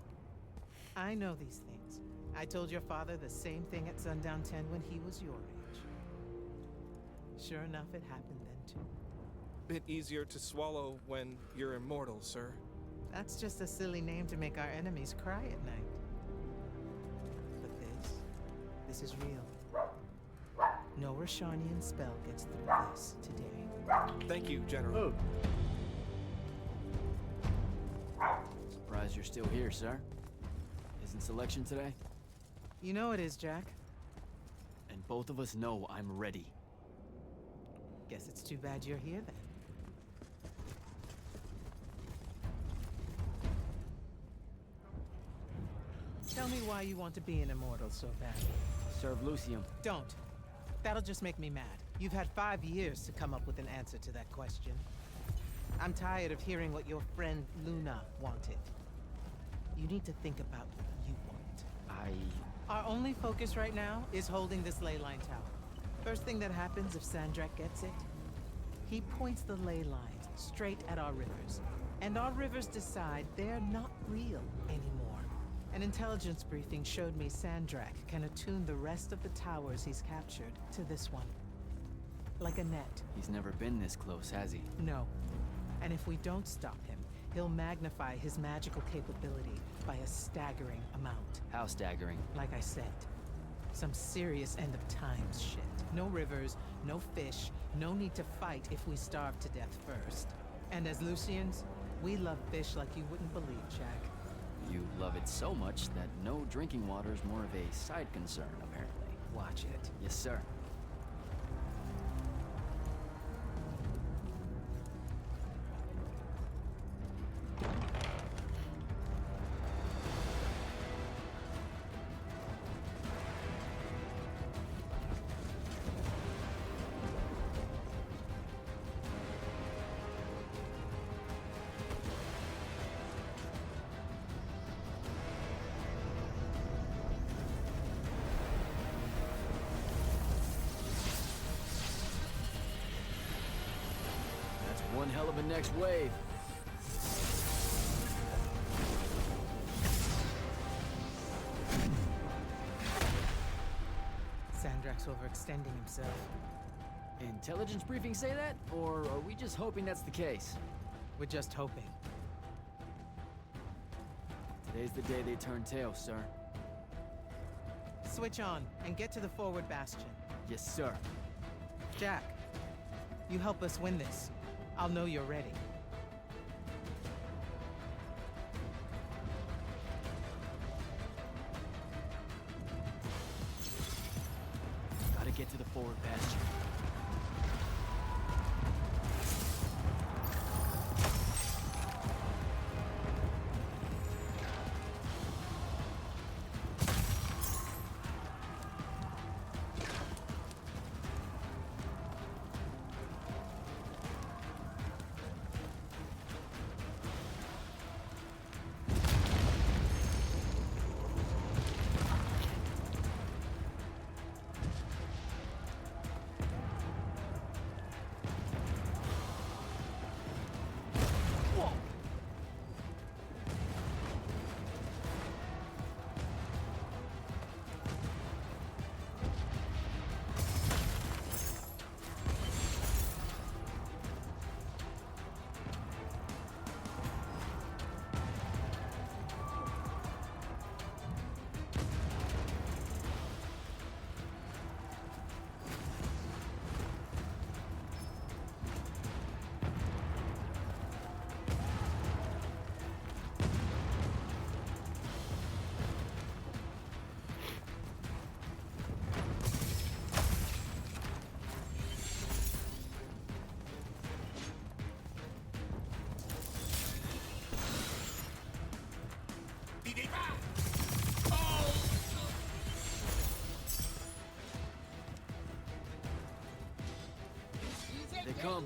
I know these things. I told your father the same thing at Sundown 10 when he was your age. Sure enough, it happened then too. Bit easier to swallow when you're immortal, sir. That's just a silly name to make our enemies cry at night. But this is real. No Rasharnian spell gets through this today. Thank you, General. Oh. you're still here, sir. Isn't selection today? You know it is, Jack. And both of us know I'm ready. Guess it's too bad you're here then. Tell me why you want to be an immortal so badly. Serve Lucium. Don't. That'll just make me mad. You've had 5 years to come up with an answer to that question. I'm tired of hearing what your friend Luna wanted. You need to think about what you want. Our only focus right now is holding this ley line tower. First thing that happens if Sandrak gets it, he points the ley lines straight at our rivers. And our rivers decide they're not real anymore. An intelligence briefing showed me Sandrak can attune the rest of the towers he's captured to this one. Like a net. He's never been this close, has he? No. And if we don't stop him, he'll magnify his magical capability by a staggering amount. How staggering? Like I said, some serious end of times shit. No rivers, no fish, no need to fight if we starve to death first. And as Lucians, we love fish like you wouldn't believe, Jack. You love it so much that no drinking water is more of a side concern, apparently. Watch it. Yes, sir. One hell of a next wave. Sandrak's overextending himself. Intelligence briefing say that? Or are we just hoping that's the case? We're just hoping. Today's the day they turn tail, sir. Switch on and get to the forward bastion. Yes, sir. Jack, you help us win this. I'll know you're ready. Gotta get to the forward bastion. They come.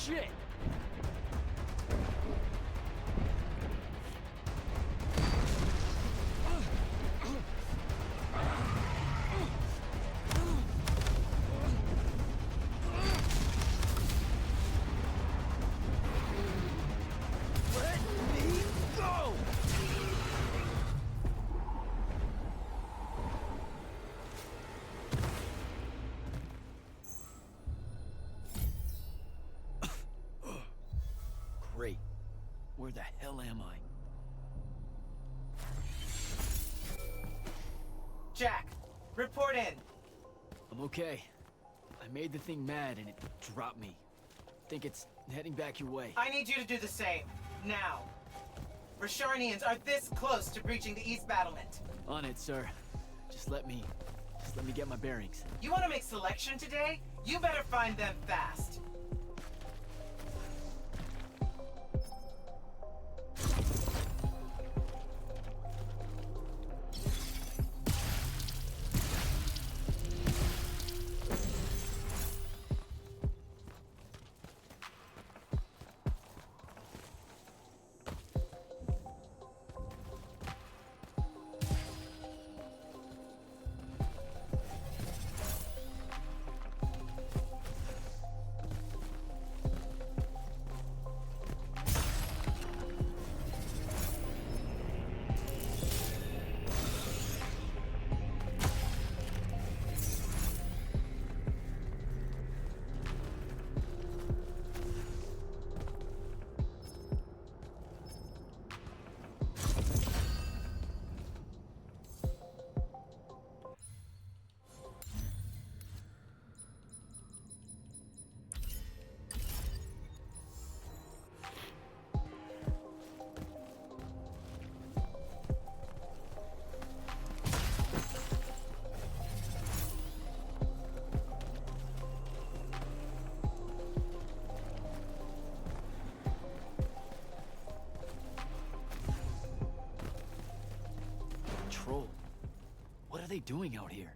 shit! Let me go! Great. Where the hell am I? Jack, report in. I'm okay. I made the thing mad and it dropped me. Think it's heading back your way. I need you to do the same. Now. Rasharnians are this close to breaching the East Battlement. On it, sir. Just let me get my bearings. You want to make selection today? You better find them fast. Troll. What are they doing out here?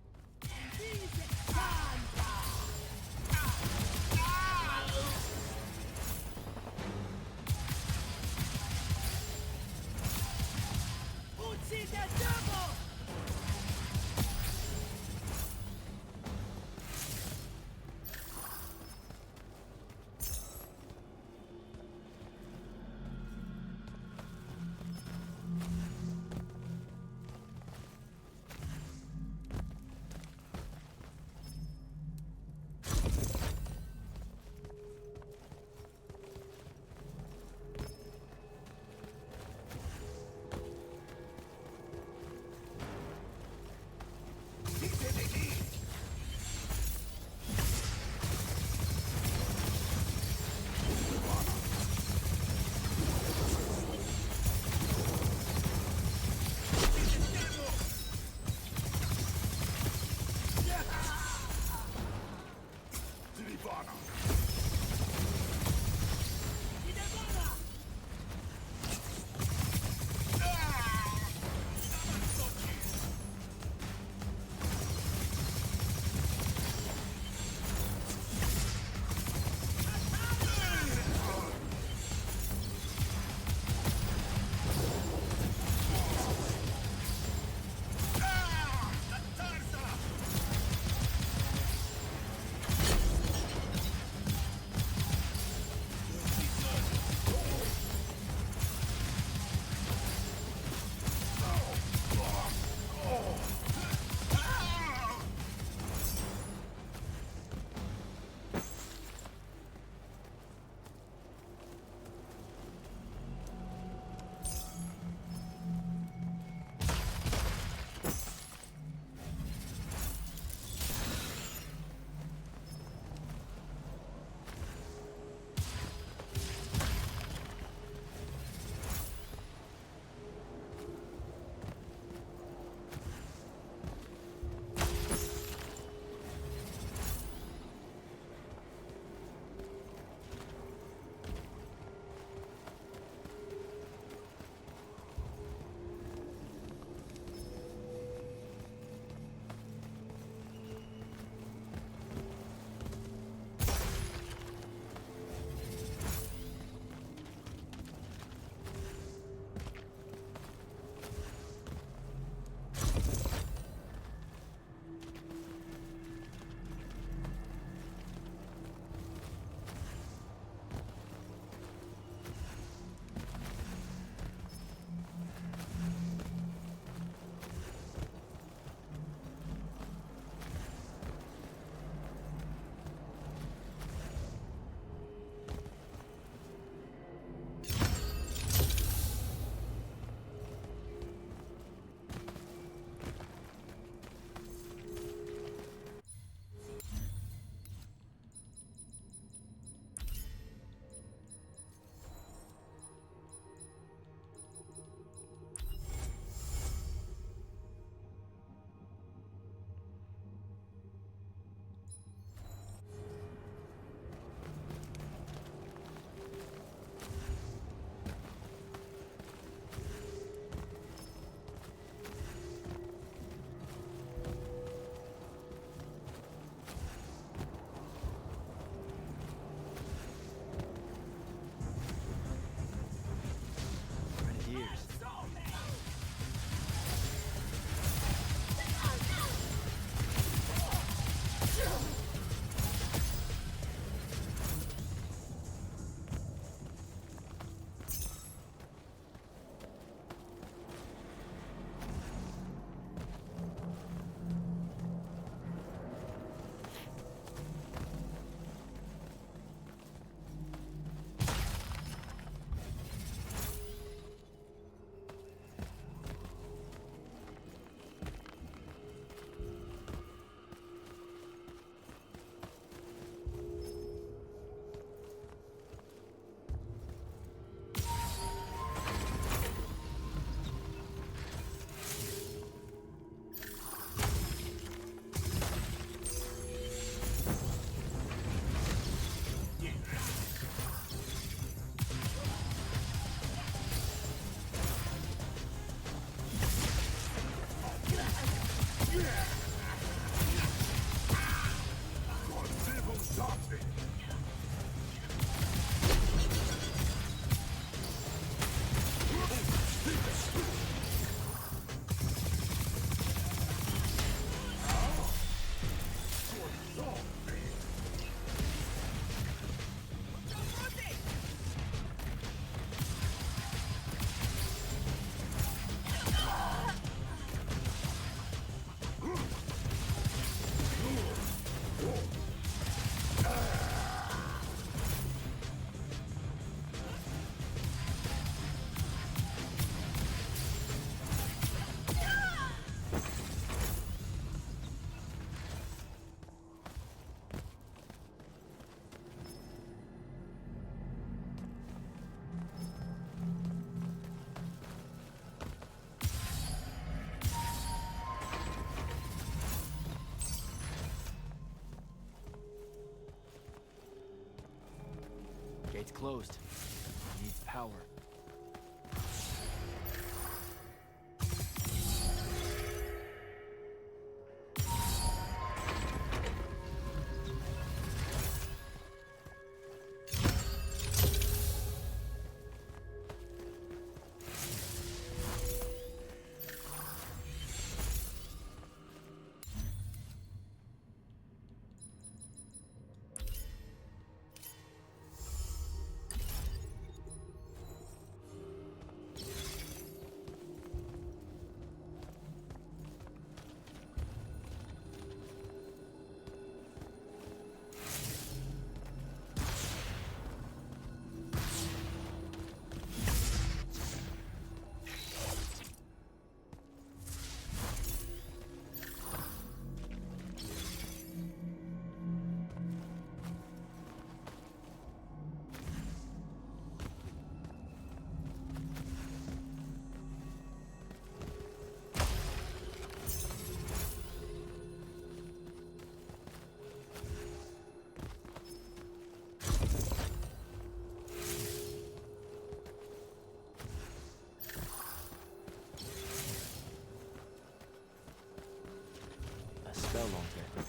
Gate's closed. Needs power. A spell on deck.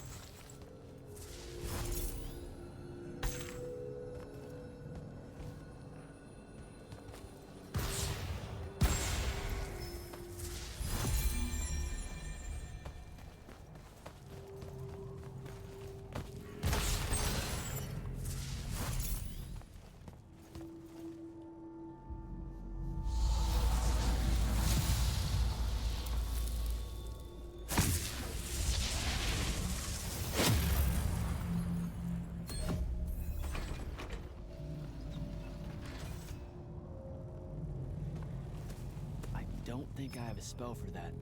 I don't think I have a spell for that.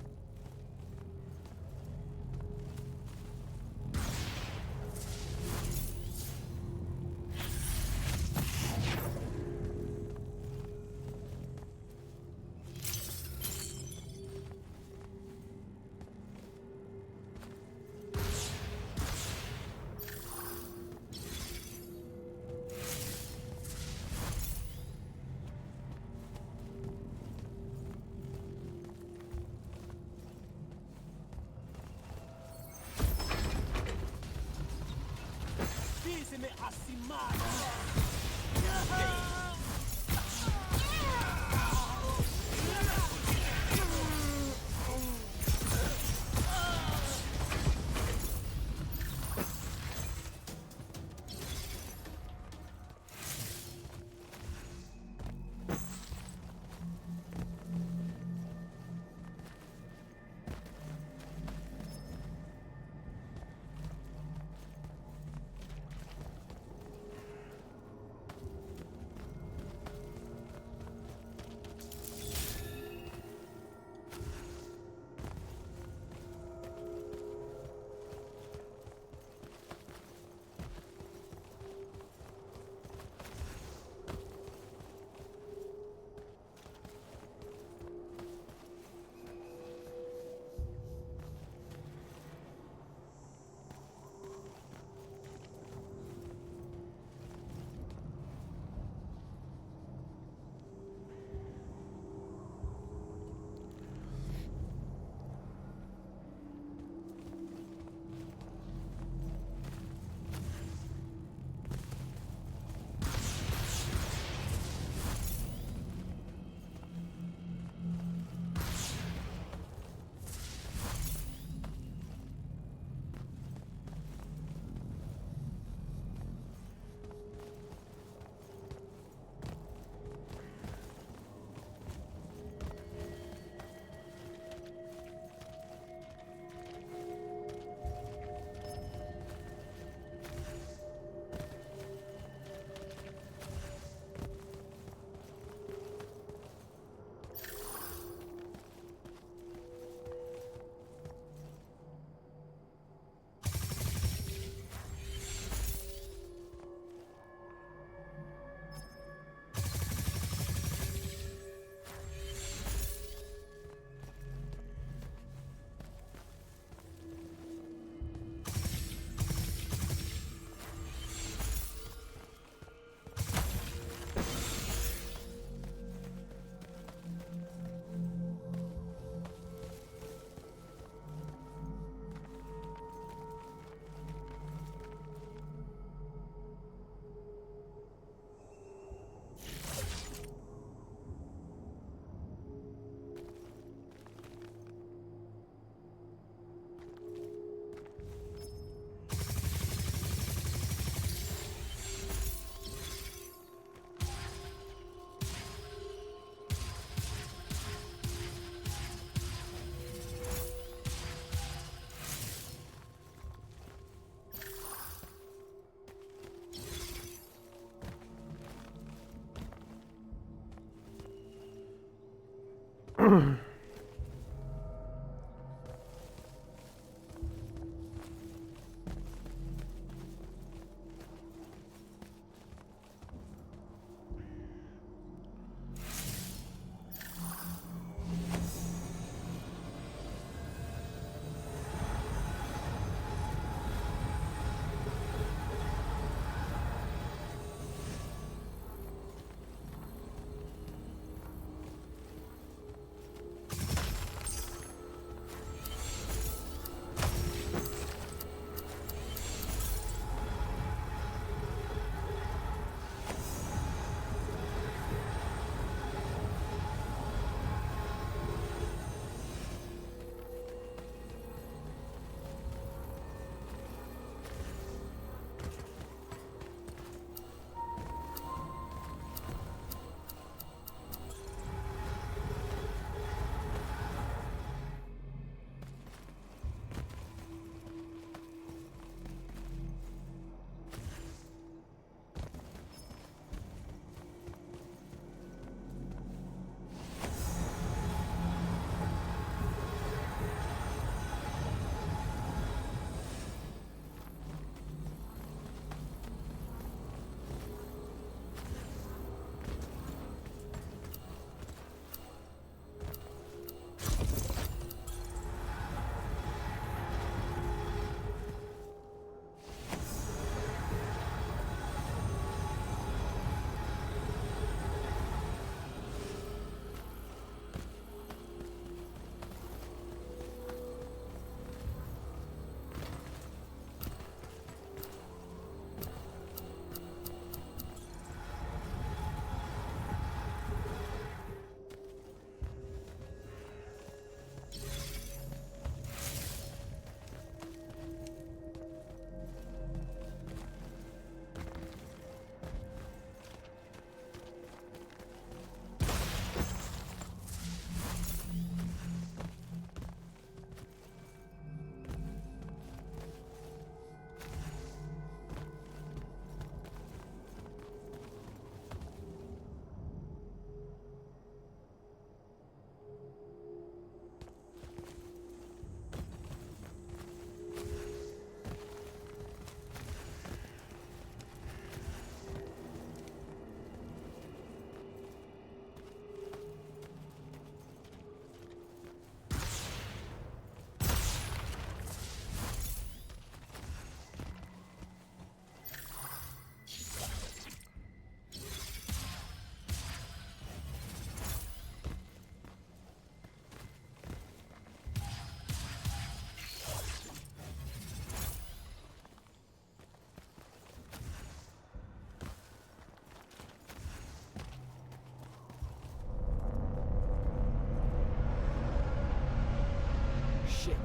Shit.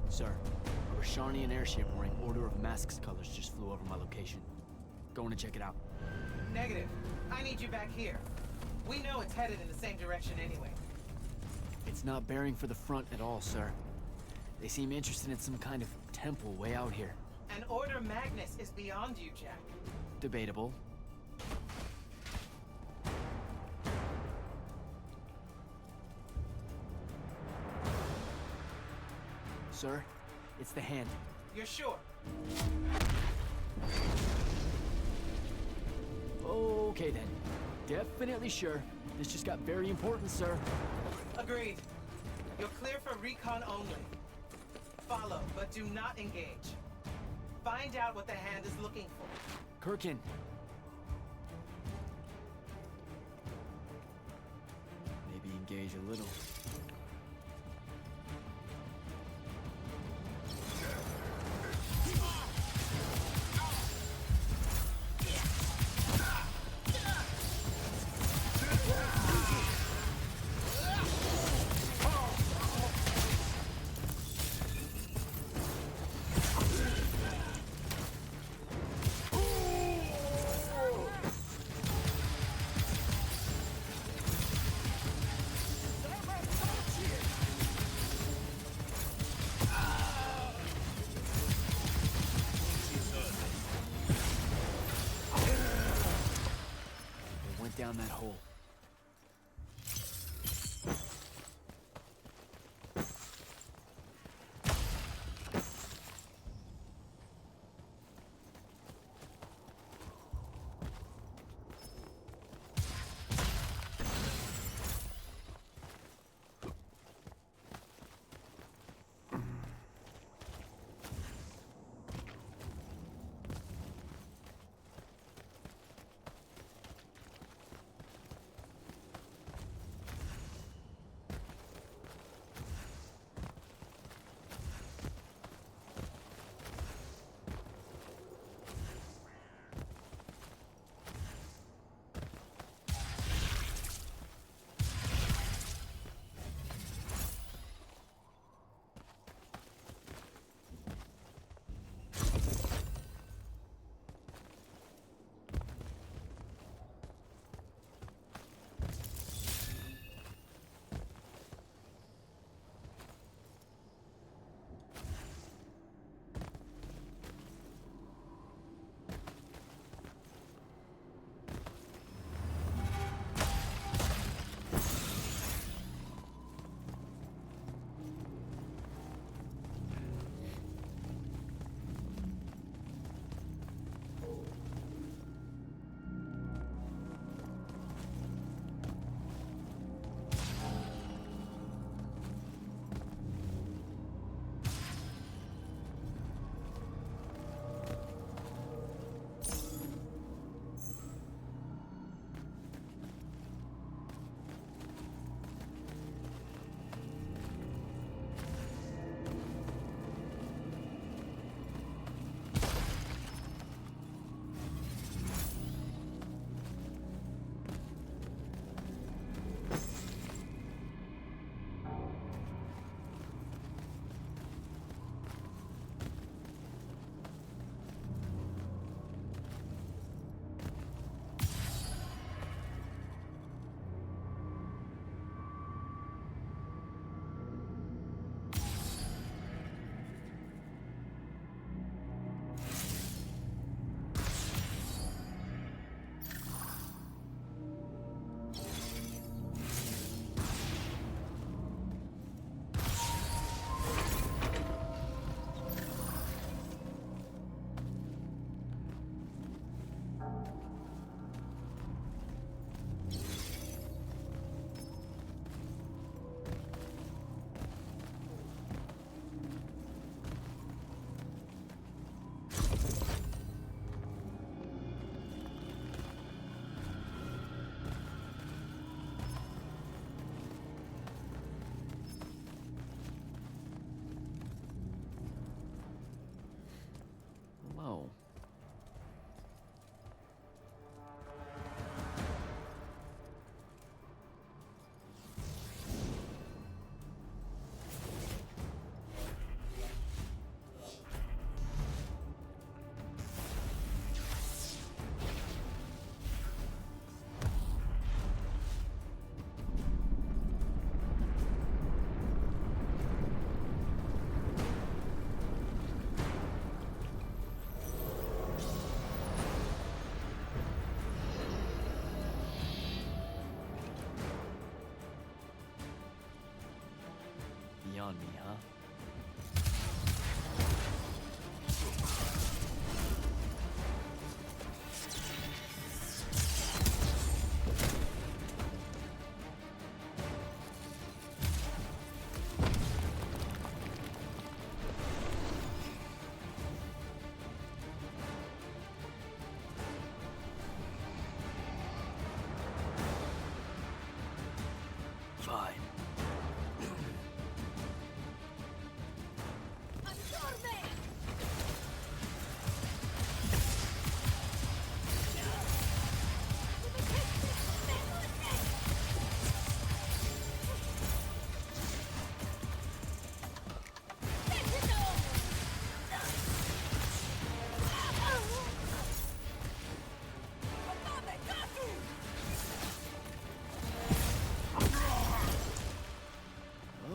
Sir, a Rashanian airship wearing Order of Masks colors just flew over my location. Going to check it out. Negative. I need you back here. We know it's headed in the same direction anyway. It's not bearing for the front at all, sir. They seem interested in some kind of temple way out here. An Order Magnus is beyond you, Jack. Debatable. Sir, it's the hand. You're sure? Okay then. Definitely sure. This just got very important, sir. Agreed. You're clear for recon only. Follow, but do not engage. Find out what the hand is looking for. Kirkin. Maybe engage a little. Down that hole. on me, huh? Fine.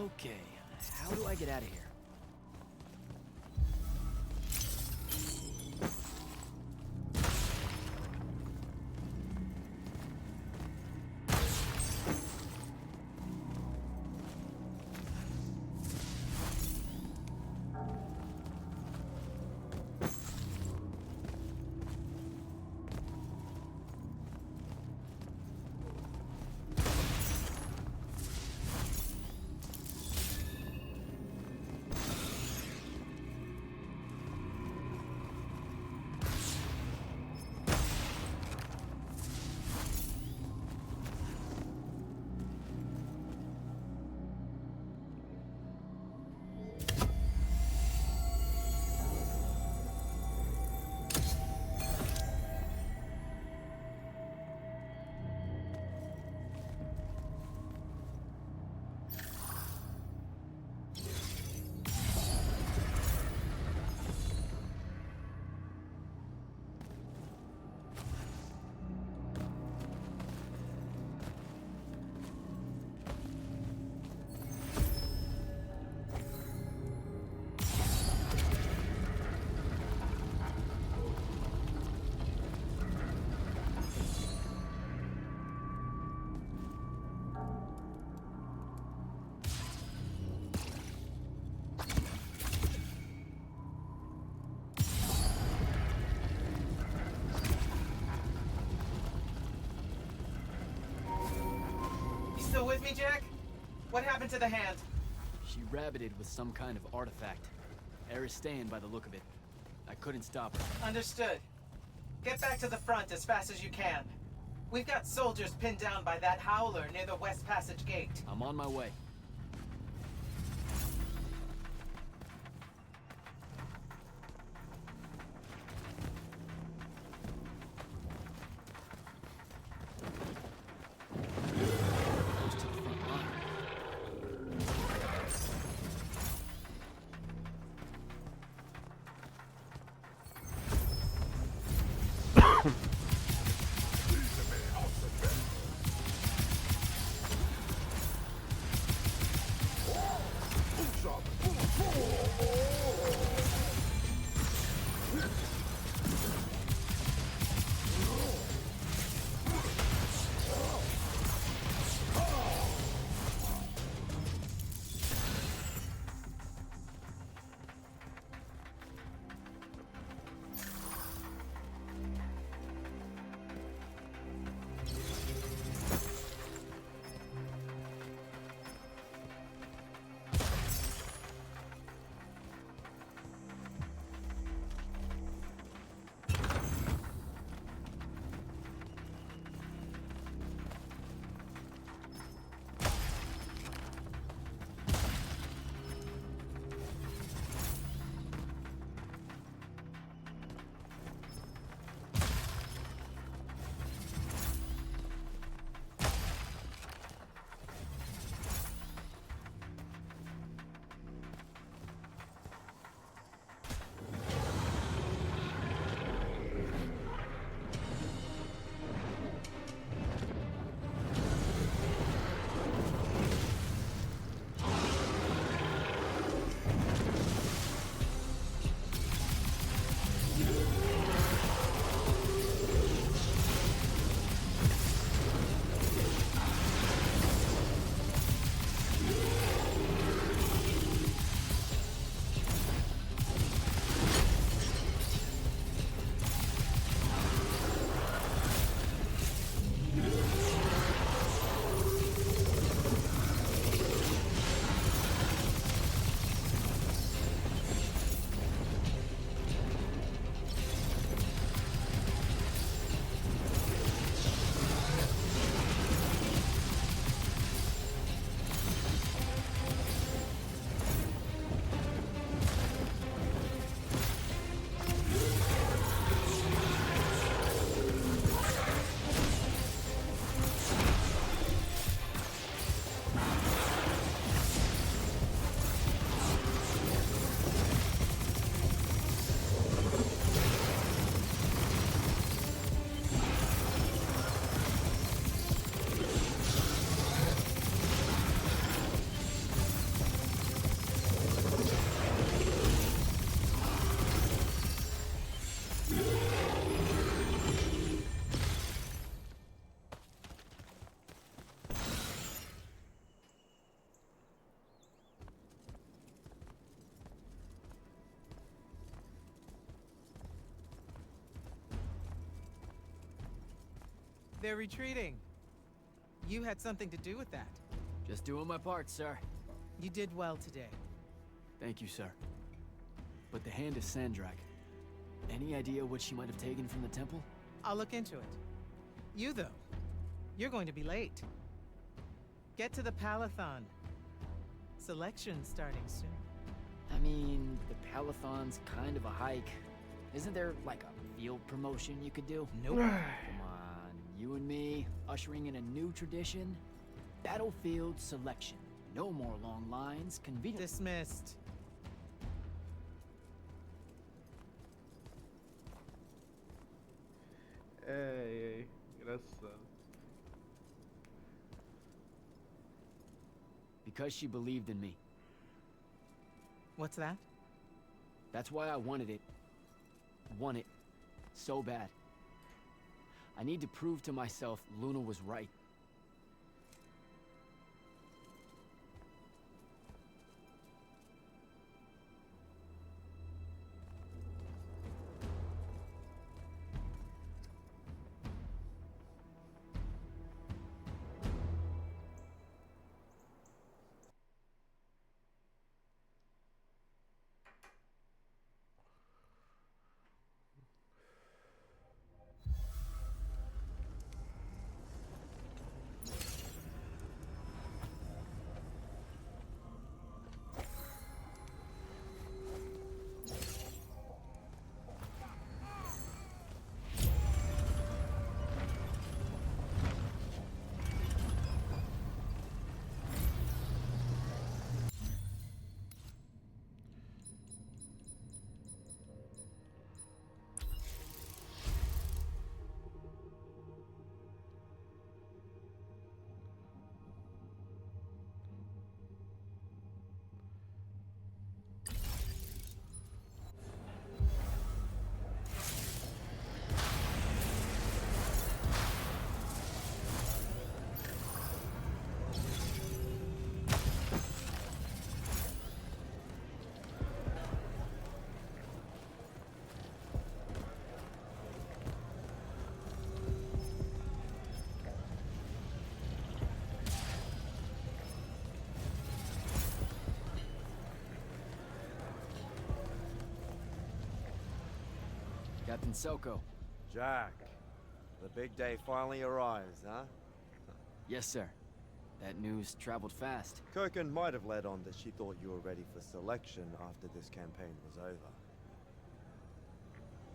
Okay, how do I get out of here? You still with me, Jack? What happened to the hand? She rabbited with some kind of artifact. Aristean by the look of it. I couldn't stop her. Understood. Get back to the front as fast as you can. We've got soldiers pinned down by that howler near the West Passage gate. I'm on my way. Close to the front line. They're retreating. You had something to do with that. Just doing my part, sir. You did well today. Thank you, sir. But the Hand of Sandrak, any idea what she might have taken from the temple? I'll look into it. You, though, you're going to be late. Get to the Palathon. Selection's starting soon. I mean, the Palathon's kind of a hike. Isn't there, like, a field promotion you could do? Nope. Come on, you and me, ushering in a new tradition? Battlefield selection. No more long lines, convenient. Dismissed. Ei, engraçado. Because she believed in me. What's that? That's why I wanted it. Want it. So bad. I need to prove to myself Luna was right. Captain Selko. Jack, the big day finally arrives, huh? Yes, sir. That news traveled fast. Koken might have led on that she thought you were ready for selection after this campaign was over.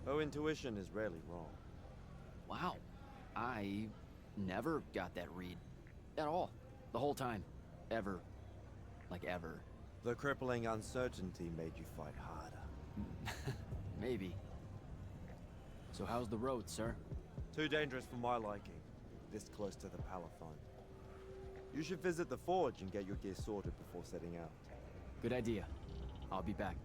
Her intuition is rarely wrong. Wow. I never got that read. At all. The whole time. Ever. Like ever. The crippling uncertainty made you fight harder. Maybe. So how's the road, sir? Too dangerous for my liking, this close to the Palathon. You should visit the forge and get your gear sorted before setting out. Good idea. I'll be back.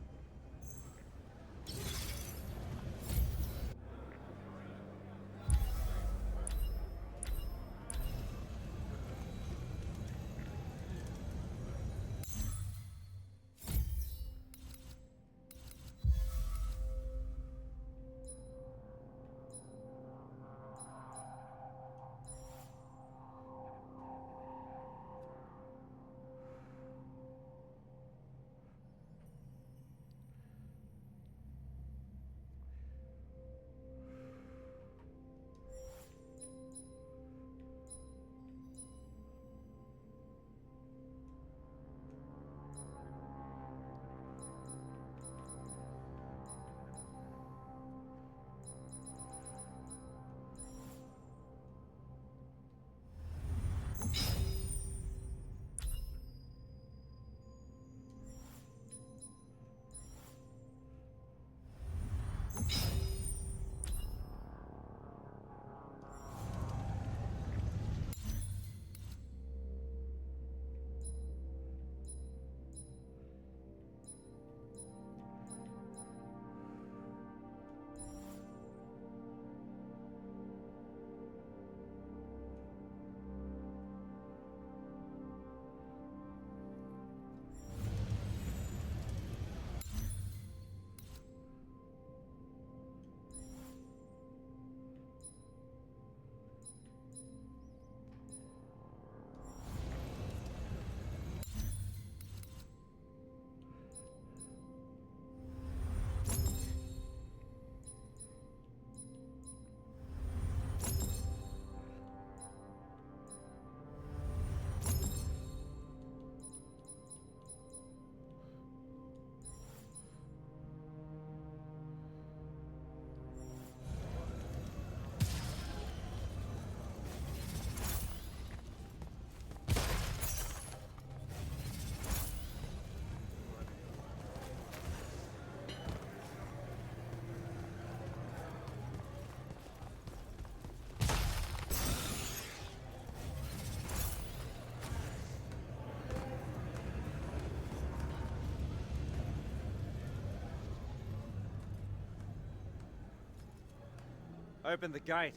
Open the gate.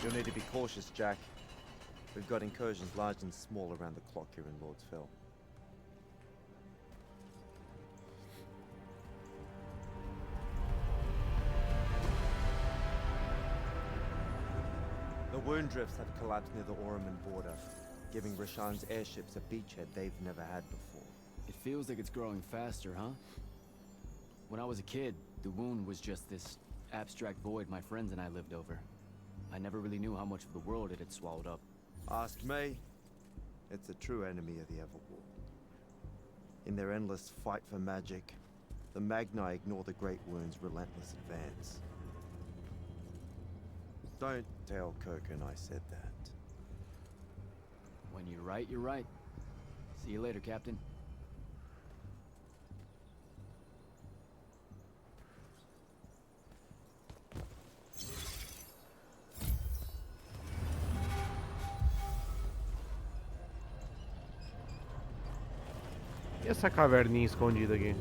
You'll need to be cautious, Jack. We've got incursions large and small around the clock here in Lordsville. The wound drifts have collapsed near the Oraman border, giving Rashan's airships a beachhead they've never had before. It feels like it's growing faster, huh? When I was a kid, the wound was just this abstract void my friends and I lived over. I never really knew how much of the world it had swallowed up. Ask me. It's a true enemy of the Everwar. In their endless fight for magic, the Magni ignore the Great Wound's relentless advance. Don't tell Kirkin I said that. When you're right, you're right. See you later, Captain. E essa caverninha escondida aqui?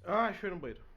Ah, deixa eu ir no banheiro.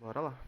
Bora lá.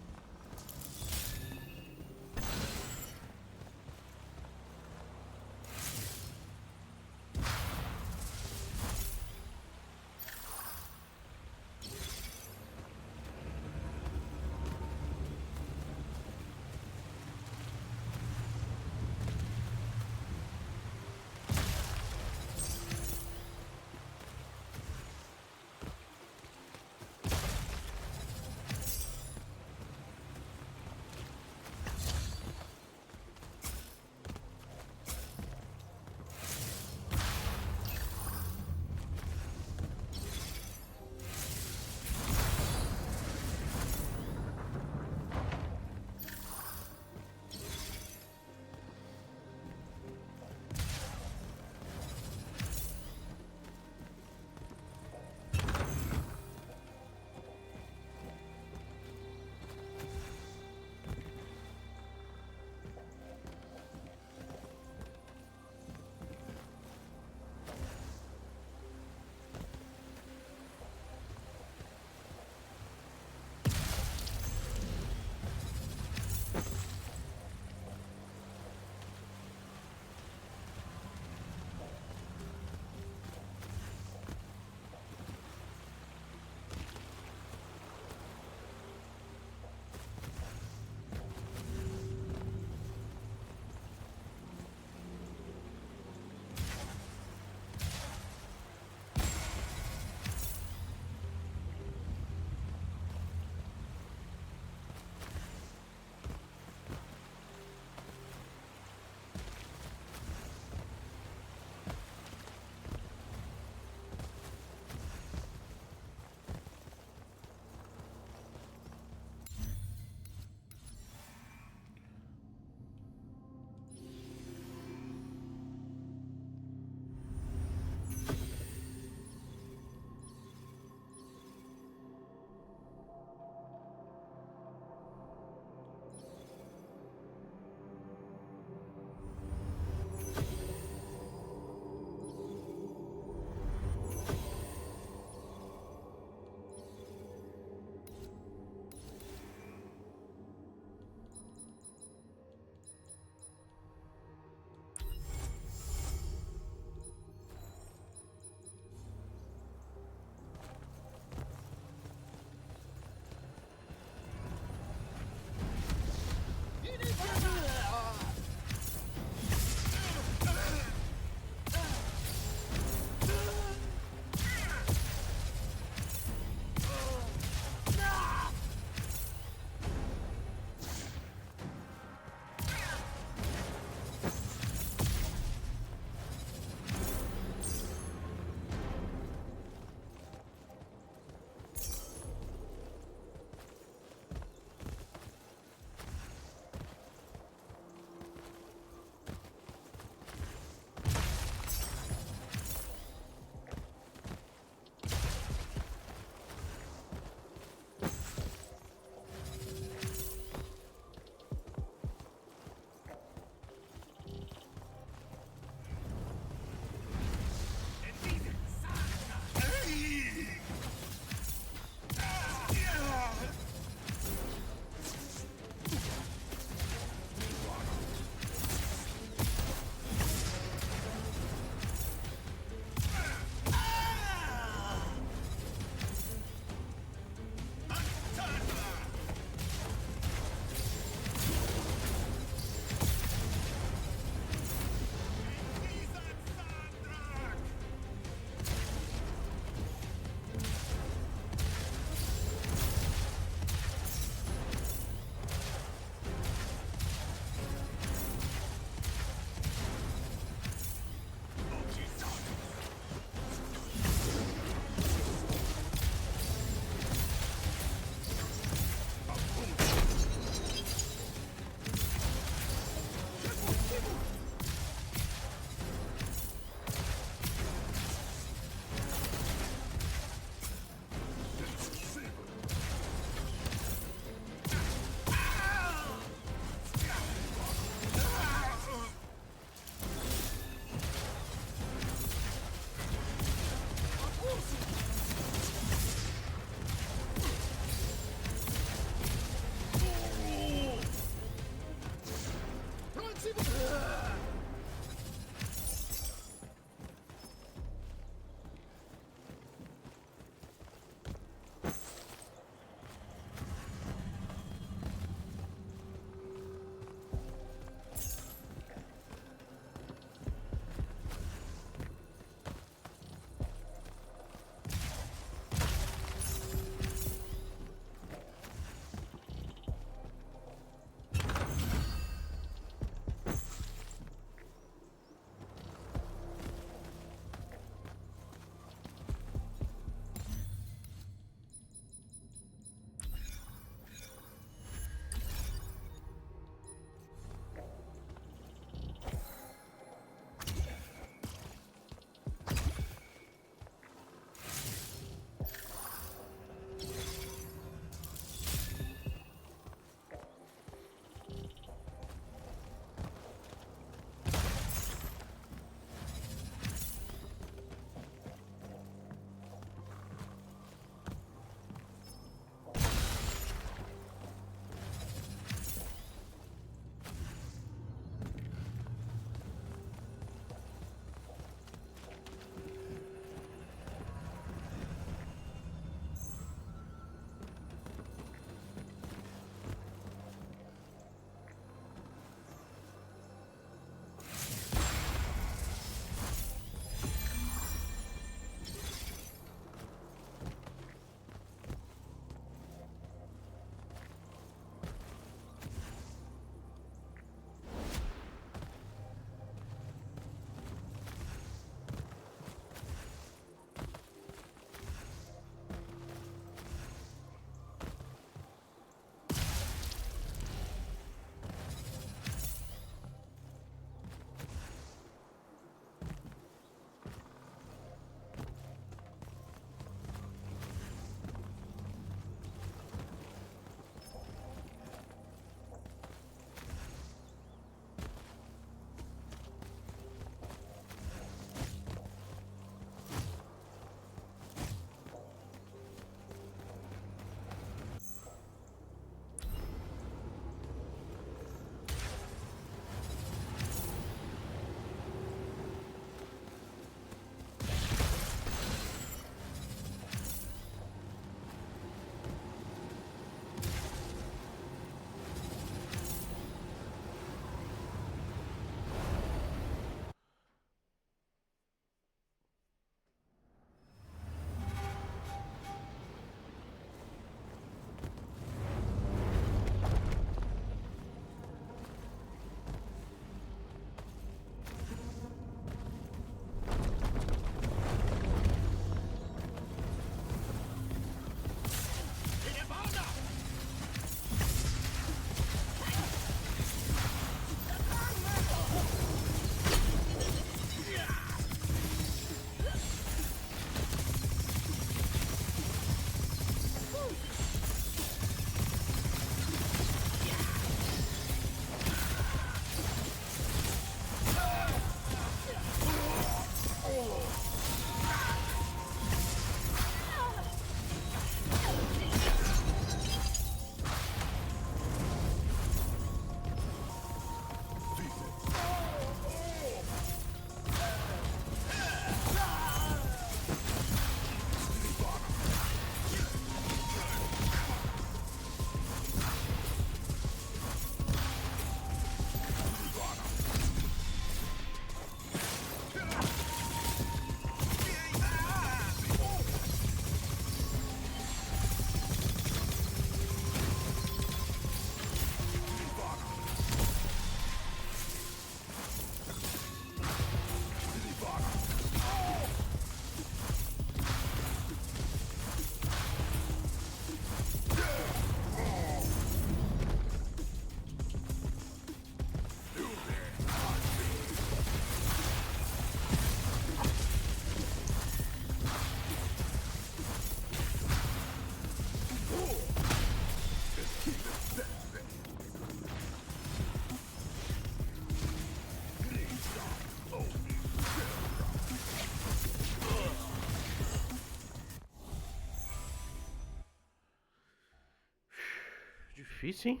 Difícil, hein?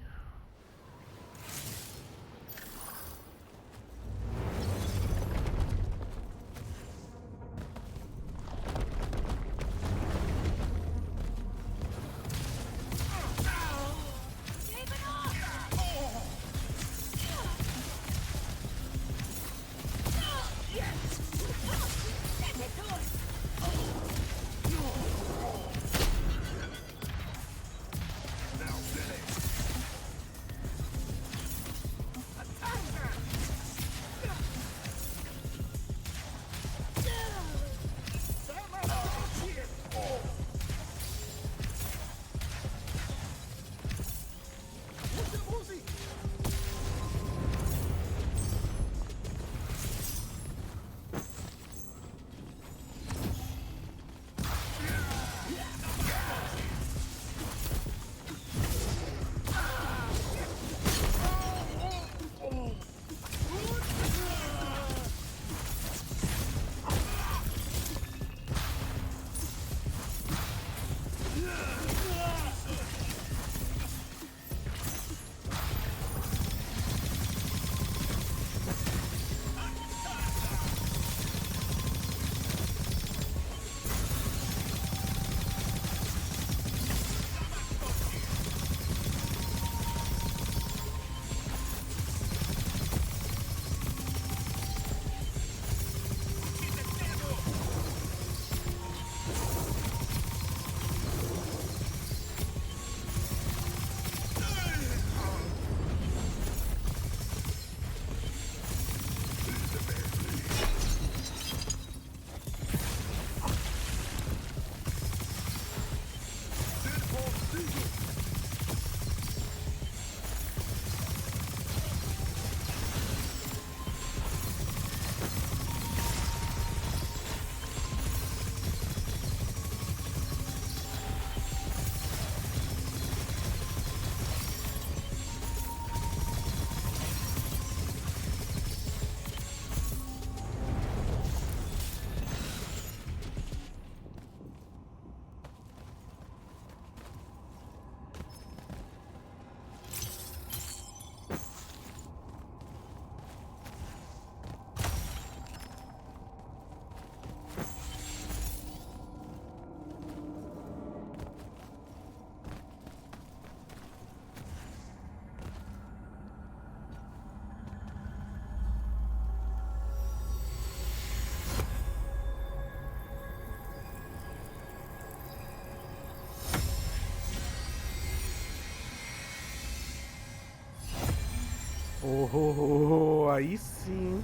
Aí sim.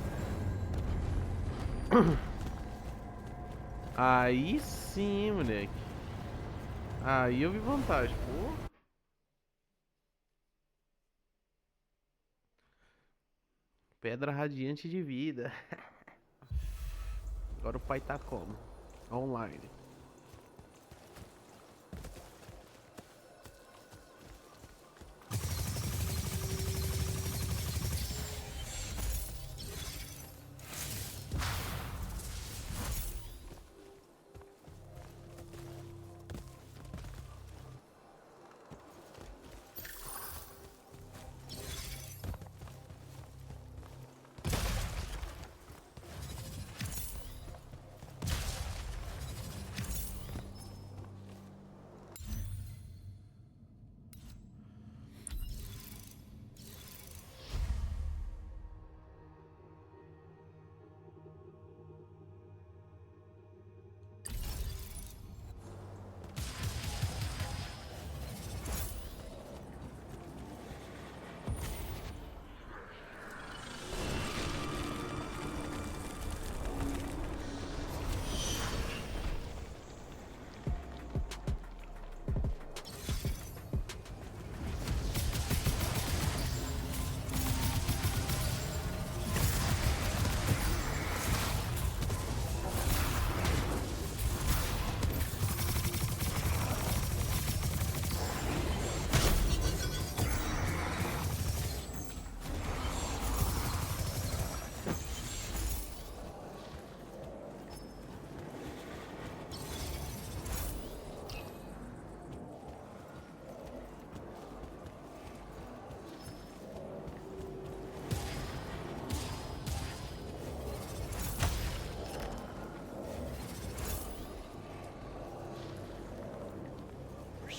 Aí sim, moleque. Aí eu vi vantagem, pô. Pedra radiante de vida. Agora o pai tá como? Online.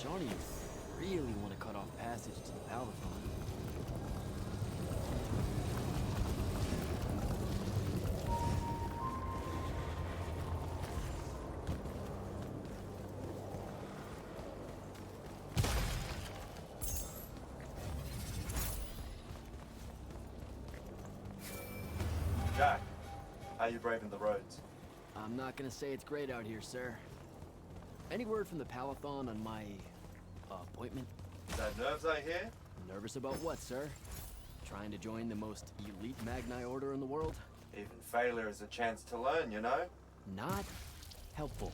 Shawnee really want to cut off passage to the Palathon. Jack, how you braving the roads? I'm not gonna say it's great out here, sir. Any word from the Palathon on my appointment? No nerves, I hear? Nervous about what, sir? Trying to join the most elite Magni order in the world? Even failure is a chance to learn, you know? Not helpful.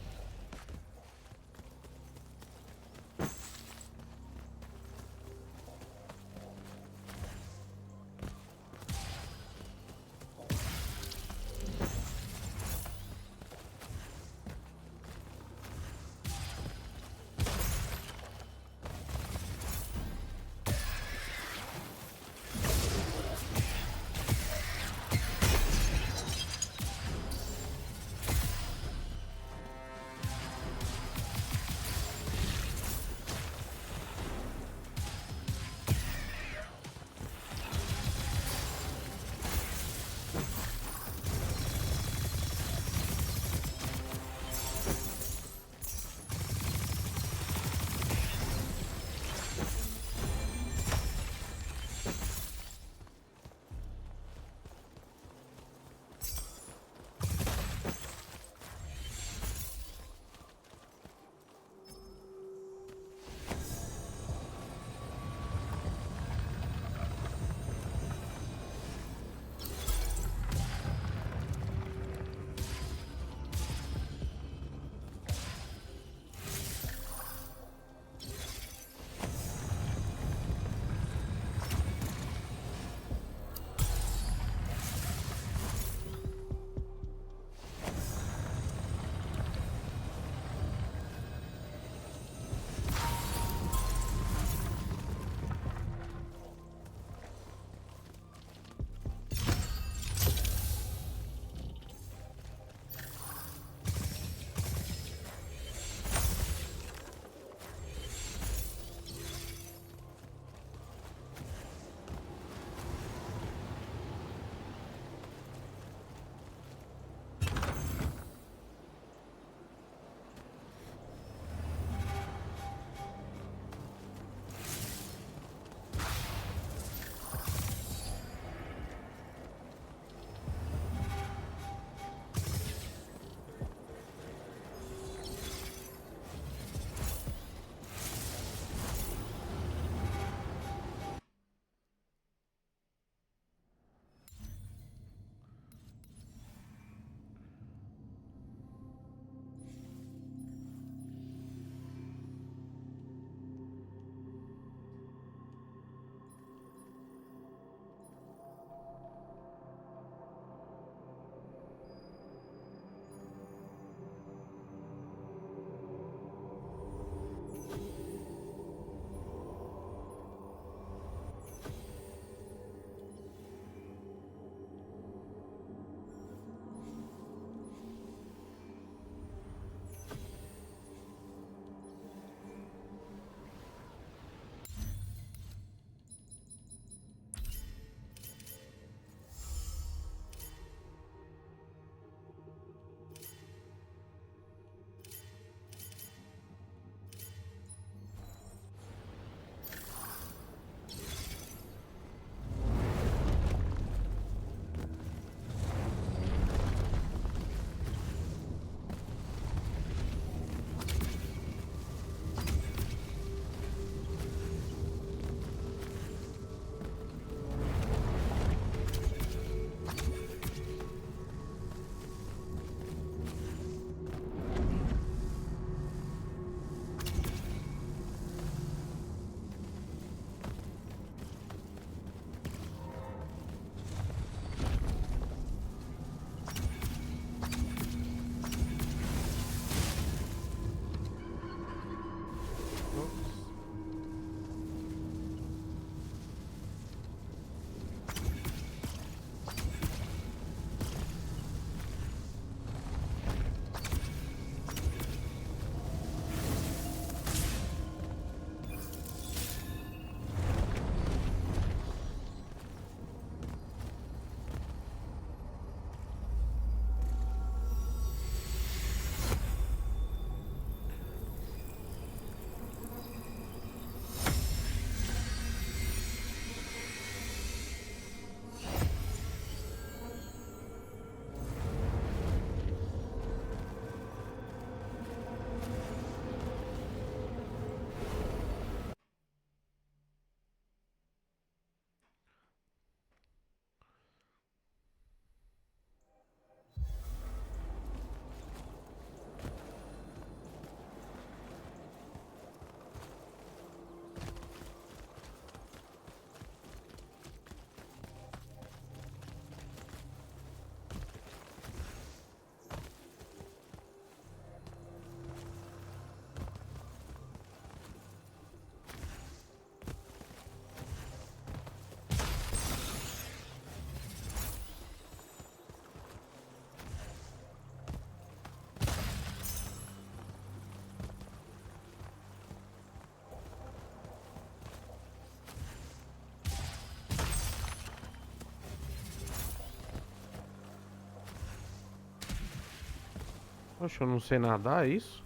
Oxe, eu não sei nadar, é isso?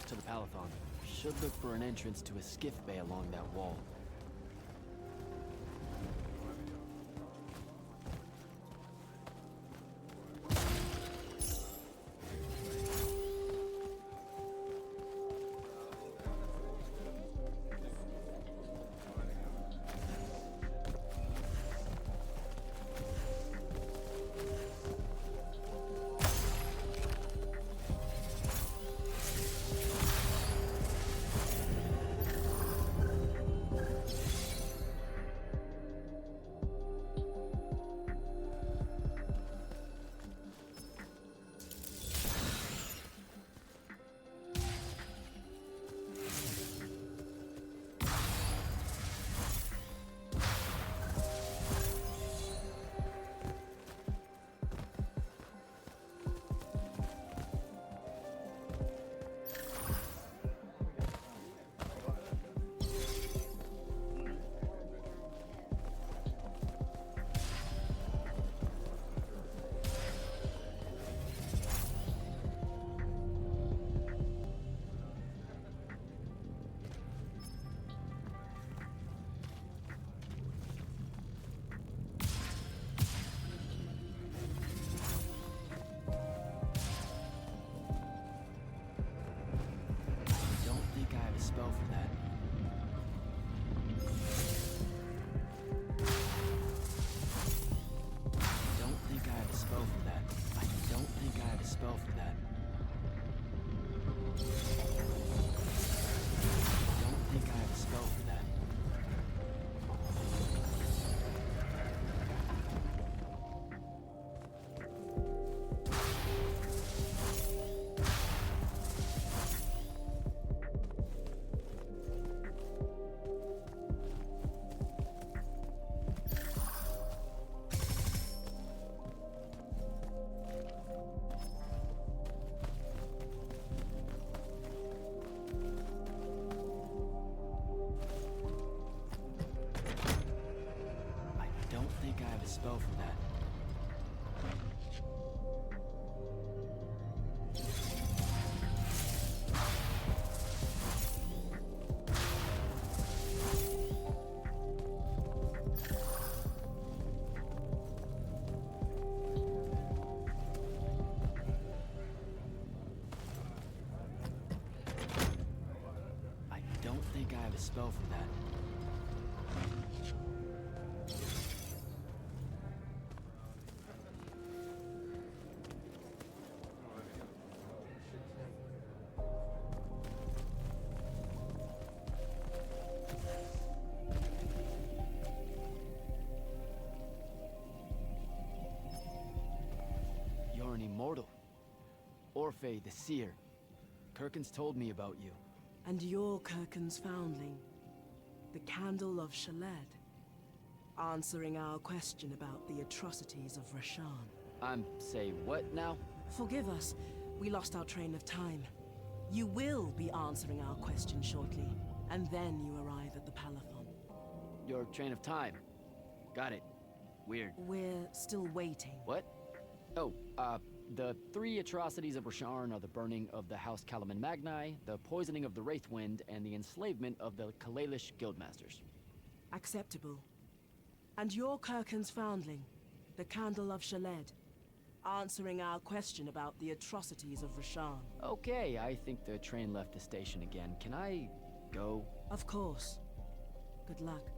To the Palathon. Should look for an entrance to a skiff bay along that wall. a spell for that. I don't think I have a spell for that. I don't think I have a spell for that. I don't think I have a spell for that. You're an immortal. Orphe the Seer. Kirkin's told me about you. And you're Kirkin's foundling, the Candle of Shaled, answering our question about the atrocities of Rasharn. Say what now? Forgive us, we lost our train of time. You will be answering our question shortly, and then you arrive at the Palathon. Your train of time. Got it. Weird. We're still waiting. What? Oh, the 3 atrocities of Rasharn are the burning of the House Calaman Magni, the poisoning of the Wraithwind, and the enslavement of the Kalalish Guildmasters. Acceptable. And you're Kirkin's foundling, the Candle of Shaled, answering our question about the atrocities of Rasharn. Okay, I think the train left the station again. Can I go? Of course. Good luck.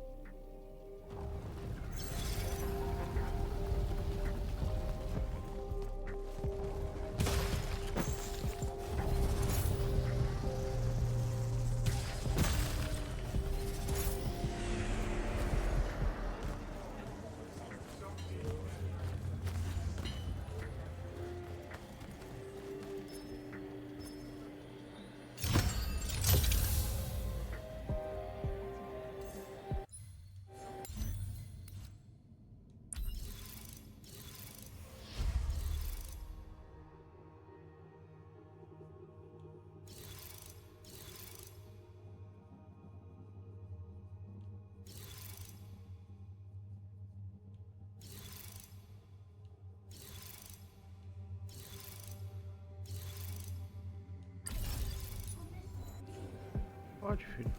Pode, filho.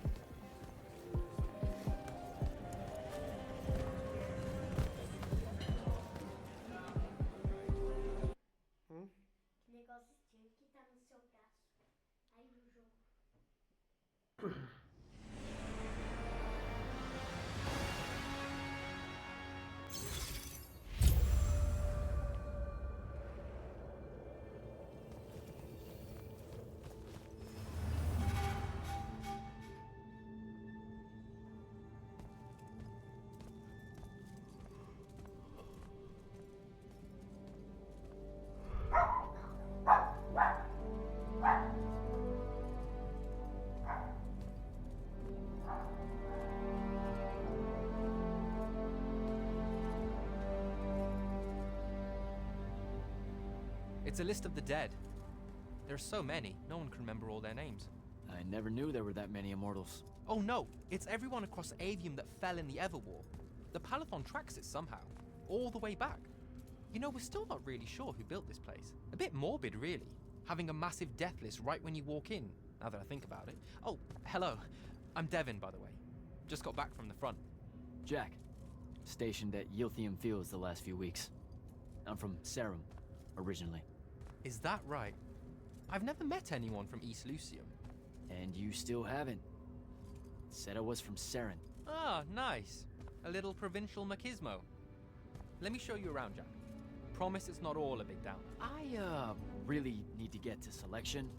Que negócio estranho que tá no seu braço. Aí o jogo. It's a list of the dead. There's so many, no one can remember all their names. I never knew there were that many immortals. Oh no, it's everyone across Avium that fell in the Everwar. The Palathon tracks it somehow, all the way back. You know, we're still not really sure who built this place. A bit morbid, really, having a massive death list right when you walk in, now that I think about it. Oh, hello. I'm Devin, by the way. Just got back from the front. Jack. Stationed at Yilthium Fields the last few weeks. I'm from Sarum, originally. Is that right? I've never met anyone from East Lucium. And you still haven't. Said I was from Saren. Ah, nice. A little provincial machismo. Let me show you around, Jack. Promise it's not all a big downer. I really need to get to selection.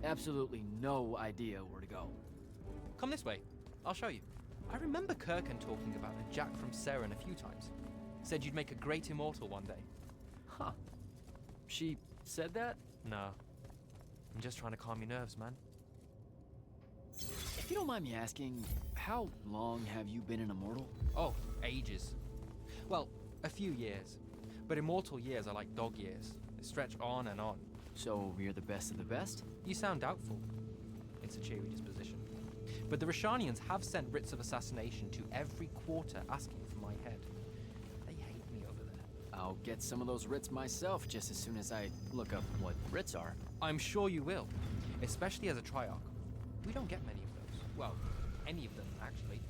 Absolutely no idea where to go. Come this way. I'll show you. I remember Kirkan talking about a Jack from Seren a few times. Said you'd make a great immortal one day. Huh. She said that? No. I'm just trying to calm your nerves, man. If you don't mind me asking, how long have you been an immortal? Oh, ages. Well, a few years. But immortal years are like dog years. They stretch on and on. So you're the best of the best? You sound doubtful. It's a cheery disposition. But the Rashanians have sent writs of assassination to every quarter asking for my head. They hate me over there. I'll get some of those writs myself just as soon as I look up what writs are. I'm sure you will, especially as a Triarch. We don't get many of those. Well, any of them, actually.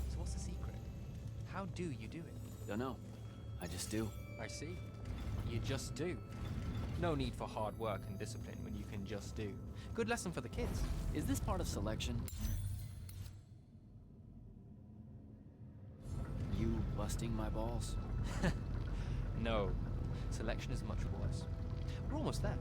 So what's the secret? How do you do it? Dunno. I just do. I see. You just do. No need for hard work and discipline when you can just do. Good lesson for the kids. Is this part of selection? You busting my balls? No. Selection is much worse. We're almost there.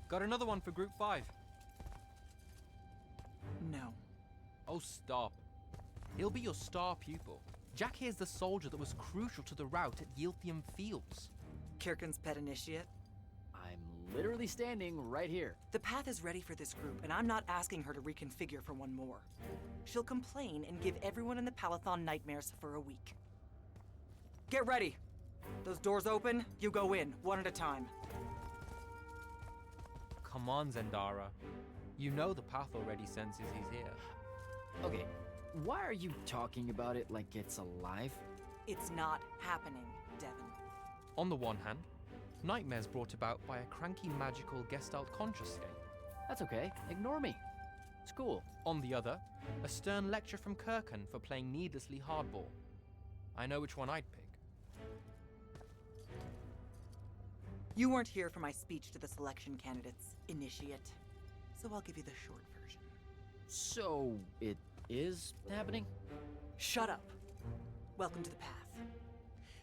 Got another one for Group 5. No. Oh, stop. He'll be your star pupil. Jack here's the soldier that was crucial to the rout at Yilthium Fields. Kirkan's pet initiate? I'm literally standing right here. The path is ready for this group, and I'm not asking her to reconfigure for one more. She'll complain and give everyone in the Palathon nightmares for a week. Get ready! Those doors open, you go in, one at a time. Come on, Zendara. You know the path already senses he's here. Okay, why are you talking about it like it's alive? It's not happening, Devon. On the one hand, nightmares brought about by a cranky magical Gestalt conscious state. That's okay, ignore me. It's cool. On the other, a stern lecture from Kirkan for playing needlessly hardball. I know which one I'd pick. You weren't here for my speech to the selection candidates, Initiate. So I'll give you the short version. So, it is happening? Shut up. Welcome to the path.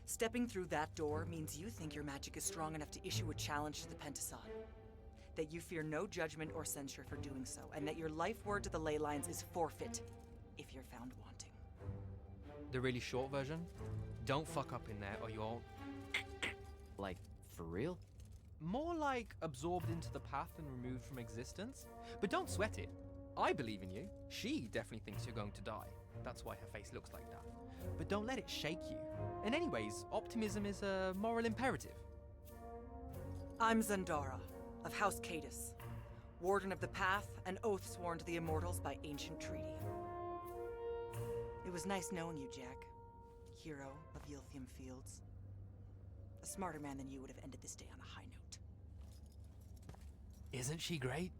Stepping through that door means you think your magic is strong enough to issue a challenge to the Pentason. that you fear no judgment or censure for doing so, and that your life word to the ley lines is forfeit if you're found wanting. The really short version? Don't fuck up in there or you'll... Like, for real? More like absorbed into the path and removed from existence. But don't sweat it. I believe in you. She definitely thinks you're going to die. That's why her face looks like that. But don't let it shake you. And anyways, optimism is a moral imperative. I'm Zandara, of House Cadus, Warden of the Path, and oath sworn to the Immortals by ancient treaty. It was nice knowing you, Jack. Hero of Yilthium Fields. A smarter man than you would have ended this day on a high note. Isn't she great?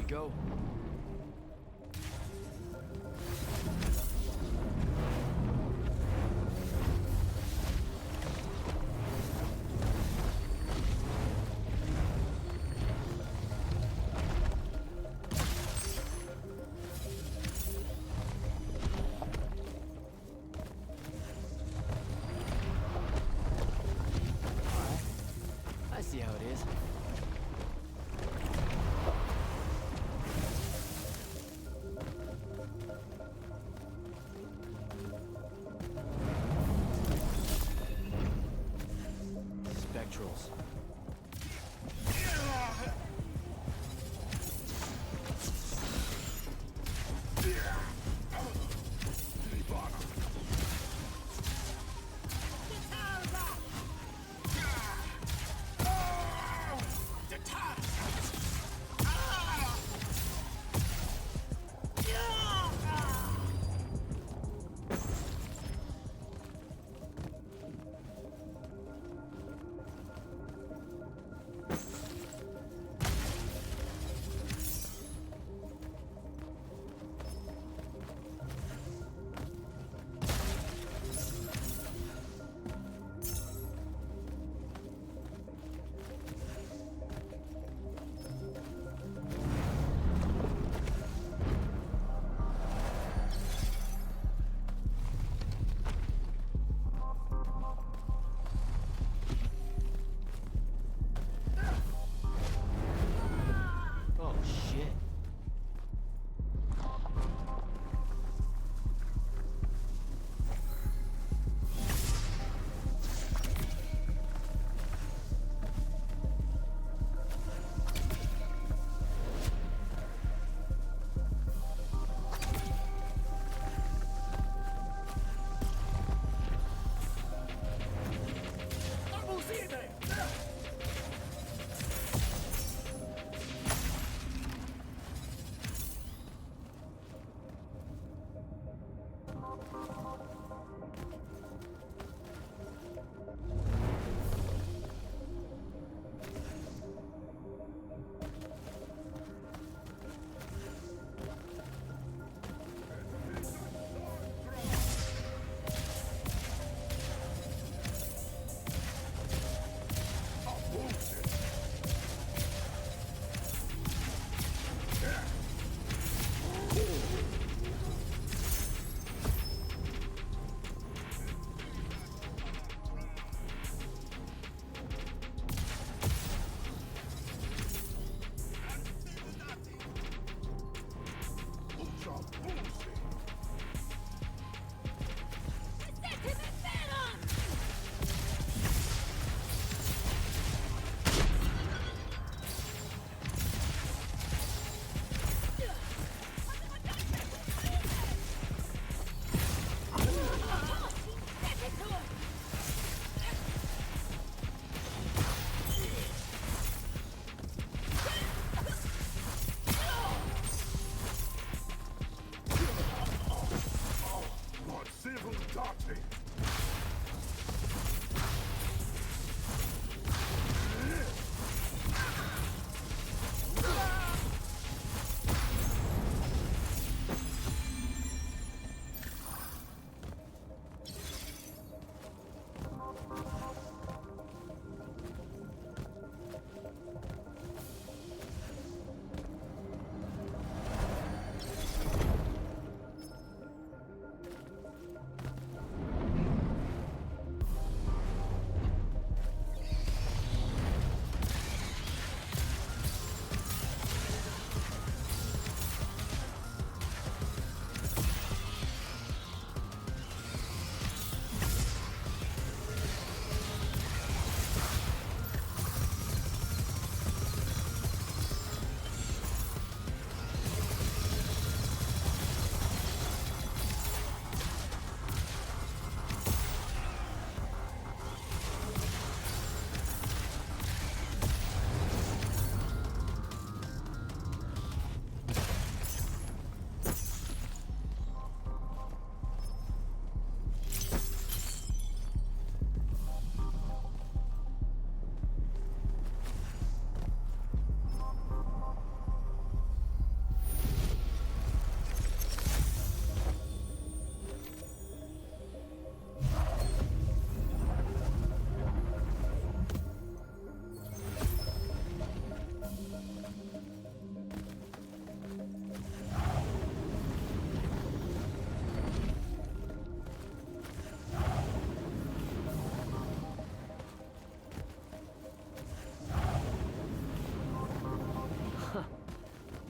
Go. Alright. I see how it is.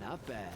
Not bad.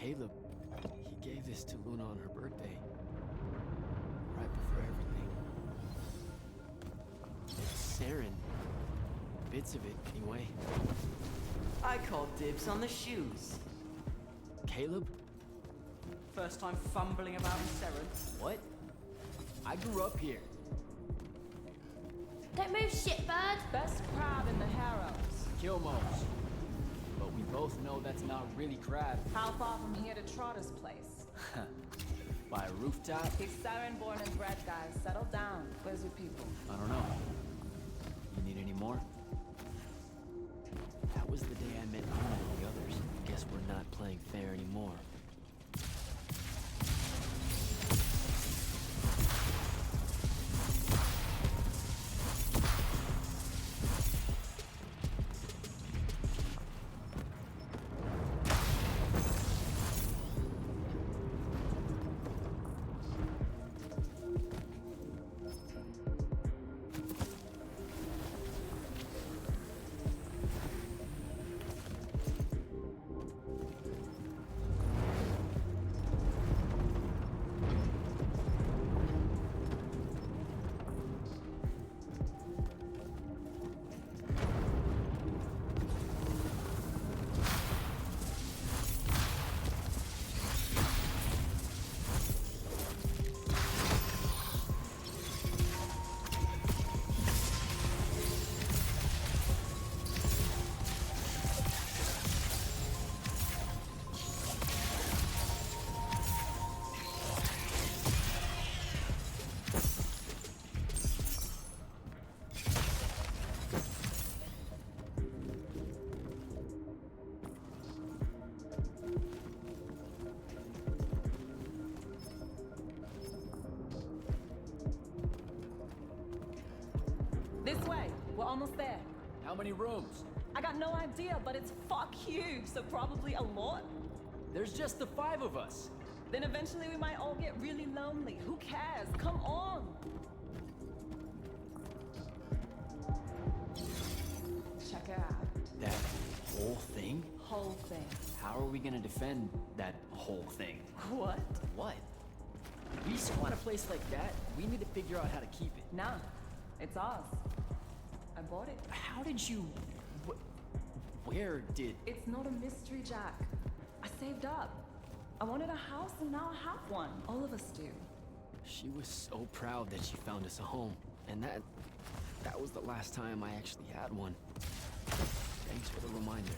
Caleb, he gave this to Luna on her birthday. Right before everything. It's Saren. Bits of it, anyway. I called dibs on the shoes. Caleb? First time fumbling about in Saren. What? I grew up here. Don't move, shitbird! Best crab in the Harrows. Kilmos. But we both know that's not really crab. How far from here to Trotter's place? By a rooftop? He's Saren born and bred, guys. Settle down. Where's your people? I don't know. You need any more? That was the day I met Luna and the others. Guess we're not playing fair anymore. This way. We're almost there. How many rooms? I got no idea, but it's fuck huge, so probably a lot. There's just the 5 of us. Then eventually we might all get really lonely. Who cares? Come on! Check it out. That whole thing? Whole thing. How are we gonna defend that whole thing? What? What? We squat a place like that, we need to figure out how to keep it. Nah, it's ours. I bought it. How did you... Where did... It's not a mystery, Jack. I saved up. I wanted a house and now I have one. All of us do. She was so proud that she found us a home. And that was the last time I actually had one. Thanks for the reminder.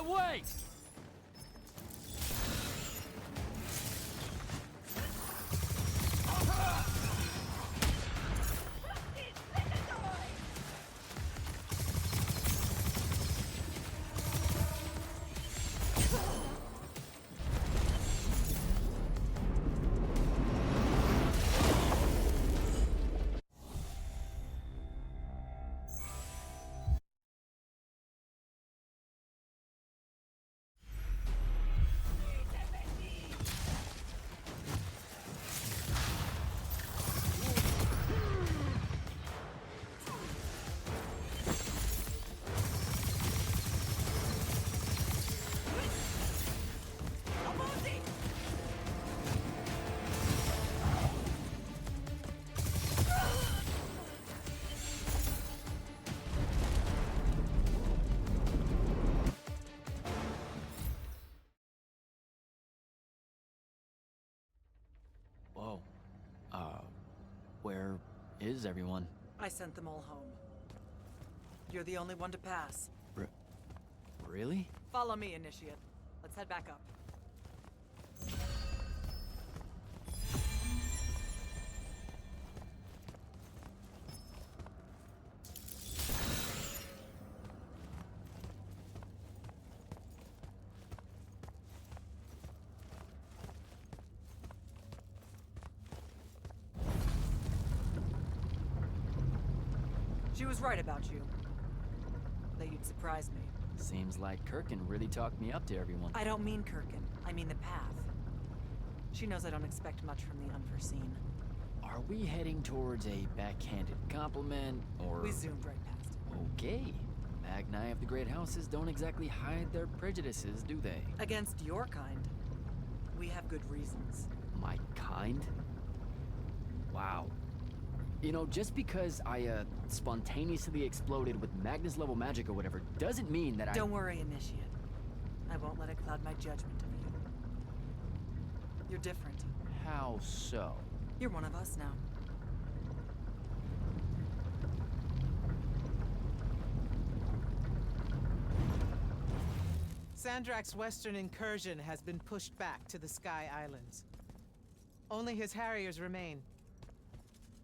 way! Whoa. Where is everyone? I sent them all home. You're the only one to pass. Really? Follow me, Initiate. Let's head back up. She was right about you. That you'd surprise me. Seems like Kirkin really talked me up to everyone. I don't mean Kirkin. I mean the path. She knows I don't expect much from the unforeseen. Are we heading towards a backhanded compliment, or... We zoomed right past it. Okay. Magni of the Great Houses don't exactly hide their prejudices, do they? Against your kind. We have good reasons. My kind? Wow. You know, just because I, spontaneously exploded with Magnus-level magic or whatever, doesn't mean that Don't worry, Initiate. I won't let it cloud my judgment of you. You're different. How so? You're one of us now. Sandrak's western incursion has been pushed back to the Sky Islands. Only his Harriers remain.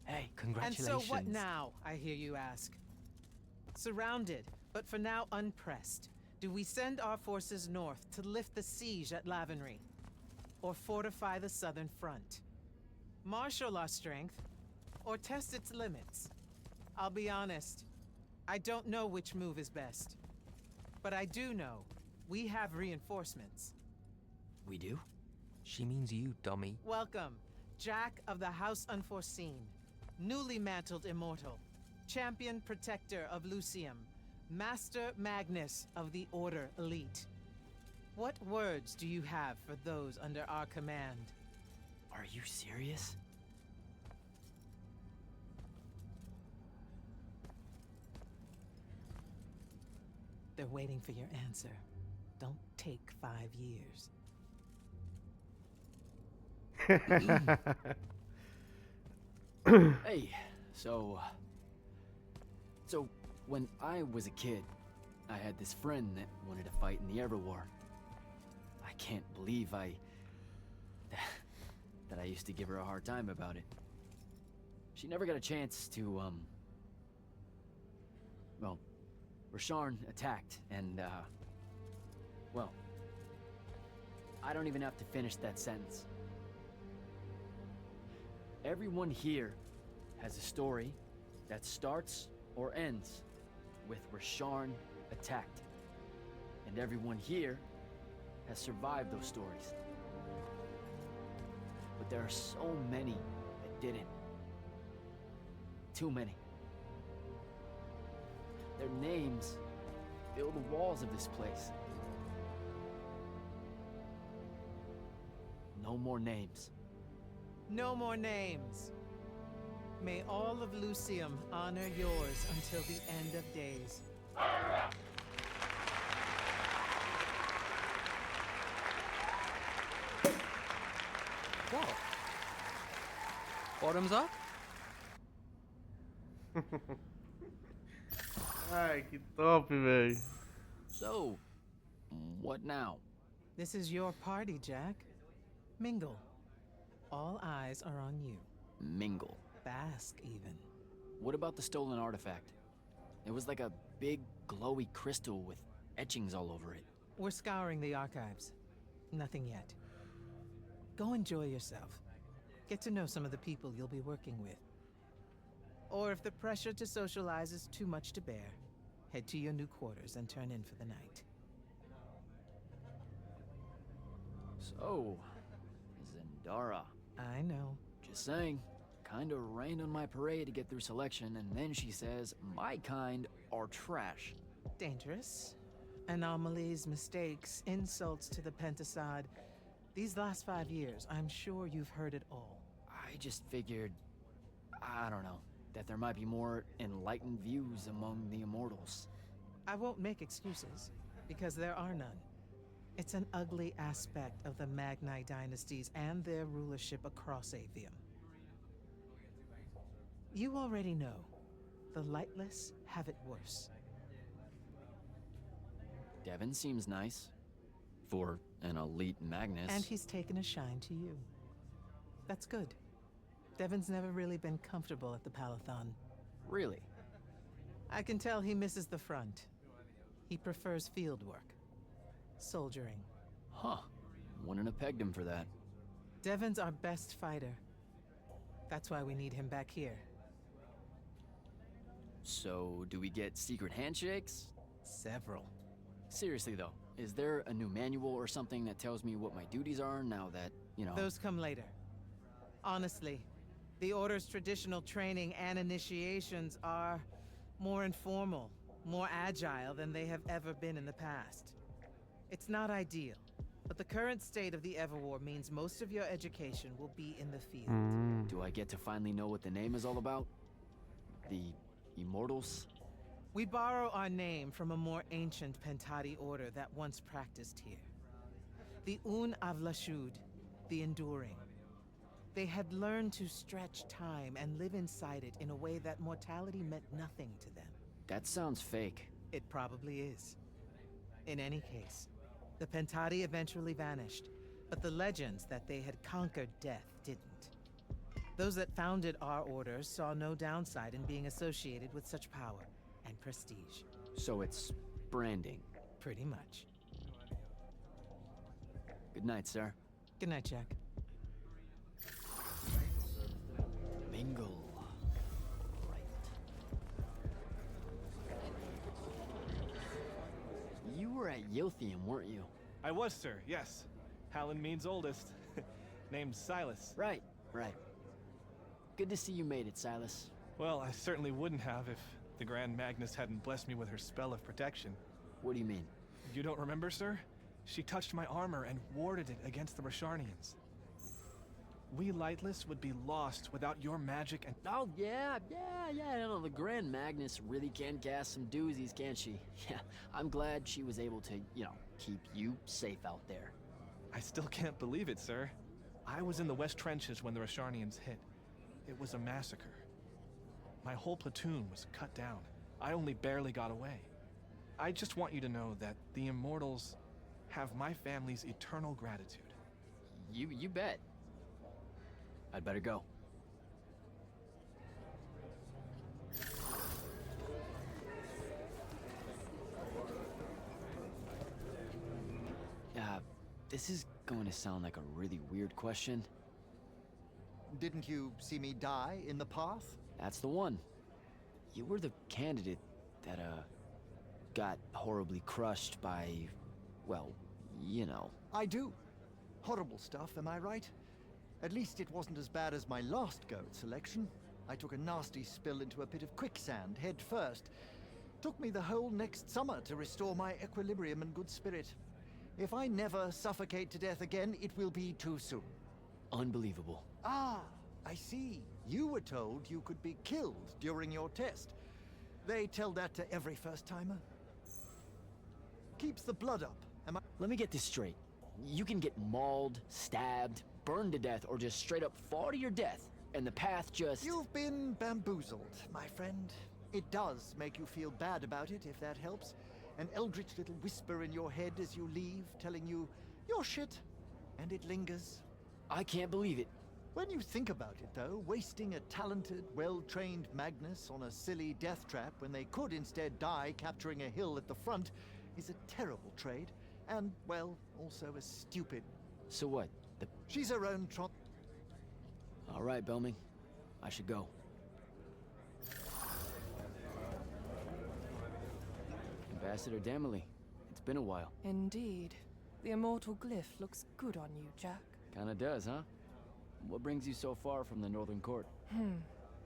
Hey, congratulations. And so what now, I hear you ask? Surrounded, but for now unpressed, do we send our forces north to lift the siege at Lavenry? Or fortify the southern front? Marshal our strength, or test its limits? I'll be honest, I don't know which move is best. But I do know we have reinforcements. We do? She means you, dummy. Welcome, Jack of the House Unforeseen, newly mantled immortal, champion protector of Lucium, Master Magnus of the Order Elite. What words do you have for those under our command? Are you serious? They're waiting for your answer. Don't take 5 years. Hey, so when I was a kid, I had this friend that wanted to fight in the Everwar. I can't believe that I used to give her a hard time about it. She never got a chance to, well, Rasharn attacked, and, well, I don't even have to finish that sentence. Everyone here has a story that starts or ends with Rasharn attacked. And everyone here has survived those stories. But there are so many that didn't. Too many. Their names fill the walls of this place. No more names. No more names. May all of Lucium honor yours until the end of days. What? Bottoms up? Ai, que top, velho. So, What now? This is your party, Jack. Mingle. All eyes are on you. Mingle. Bask, even. What about the stolen artifact? It was like a big, glowy crystal with etchings all over it. We're scouring the archives. Nothing yet. Go enjoy yourself. Get to know some of the people you'll be working with. Or if the pressure to socialize is too much to bear, head to your new quarters and turn in for the night. So, Zendara. I know. Just saying. Kinda rained on my parade to get through selection, and then she says my kind are trash. Dangerous. Anomalies, mistakes, insults to the Pentasod. These last 5 years, I'm sure you've heard it all. I just figured, I don't know, that there might be more enlightened views among the Immortals. I won't make excuses, because there are none. It's an ugly aspect of the Magni dynasties and their rulership across Avium. You already know, the Lightless have it worse. Devin seems nice. For an elite Magnus. And he's taken a shine to you. That's good. Devin's never really been comfortable at the Palathon. Really? I can tell he misses the front. He prefers field work. Soldiering. Huh. Wouldn't have pegged him for that. Devin's our best fighter. That's why we need him back here. So, do we get secret handshakes? Several. Seriously though, is there a new manual or something that tells me what my duties are now that, you know... Those come later. Honestly, the Order's traditional training and initiations are more informal, more agile than they have ever been in the past. It's not ideal, but the current state of the Everwar means most of your education will be in the field. Do I get to finally know what the name is all about? The Immortals? We borrow our name from a more ancient Pentati order that once practiced here. The Un Avlashud, the Enduring. They had learned to stretch time and live inside it in a way that mortality meant nothing to them. That sounds fake. It probably is. In any case, the Pentati eventually vanished, but the legends that they had conquered death didn't. Those that founded our order saw no downside in being associated with such power and prestige. So it's branding. Pretty much. Good night, sir. Good night, Jack. Mingle. Right. You were at Yothium, weren't you? I was, sir, yes. Hallen means oldest. Named Silas. Right. Good to see you made it, Silas. Well, I certainly wouldn't have if the Grand Magnus hadn't blessed me with her spell of protection. What do you mean? You don't remember, sir? She touched my armor and warded it against the Rasharnians. We Lightless would be lost without your magic and— Oh, yeah, no, the Grand Magnus really can cast some doozies, can't she? Yeah, I'm glad she was able to, keep you safe out there. I still can't believe it, sir. I was in the West Trenches when the Rasharnians hit. It was a massacre. My whole platoon was cut down. I only barely got away. I just want you to know that the Immortals have my family's eternal gratitude. You bet. I'd better go. This is going to sound like a really weird question. Didn't you see me die in the path? That's the one. You were the candidate that, got horribly crushed by, well, you know. I do. Horrible stuff, am I right? At least it wasn't as bad as my last go at selection. I took a nasty spill into a pit of quicksand head first. Took me the whole next summer to restore my equilibrium and good spirit. If I never suffocate to death again, it will be too soon. Unbelievable. Ah, I see. You were told you could be killed during your test. They tell that to every first-timer. Keeps the blood up, am I— Let me get this straight. You can get mauled, stabbed, burned to death, or just straight up fall to your death, and the path just— You've been bamboozled, my friend. It does make you feel bad about it, if that helps. An eldritch little whisper in your head as you leave, telling you, you're shit. And it lingers. I can't believe it. When you think about it, though, wasting a talented, well-trained Magnus on a silly death trap when they could instead die capturing a hill at the front is a terrible trade. And, well, also a stupid. So what? She's her own All right, Belming. I should go. Ambassador Damley. It's been a while. Indeed. The immortal glyph looks good on you, Jack. Kinda does, huh? What brings you so far from the Northern Court?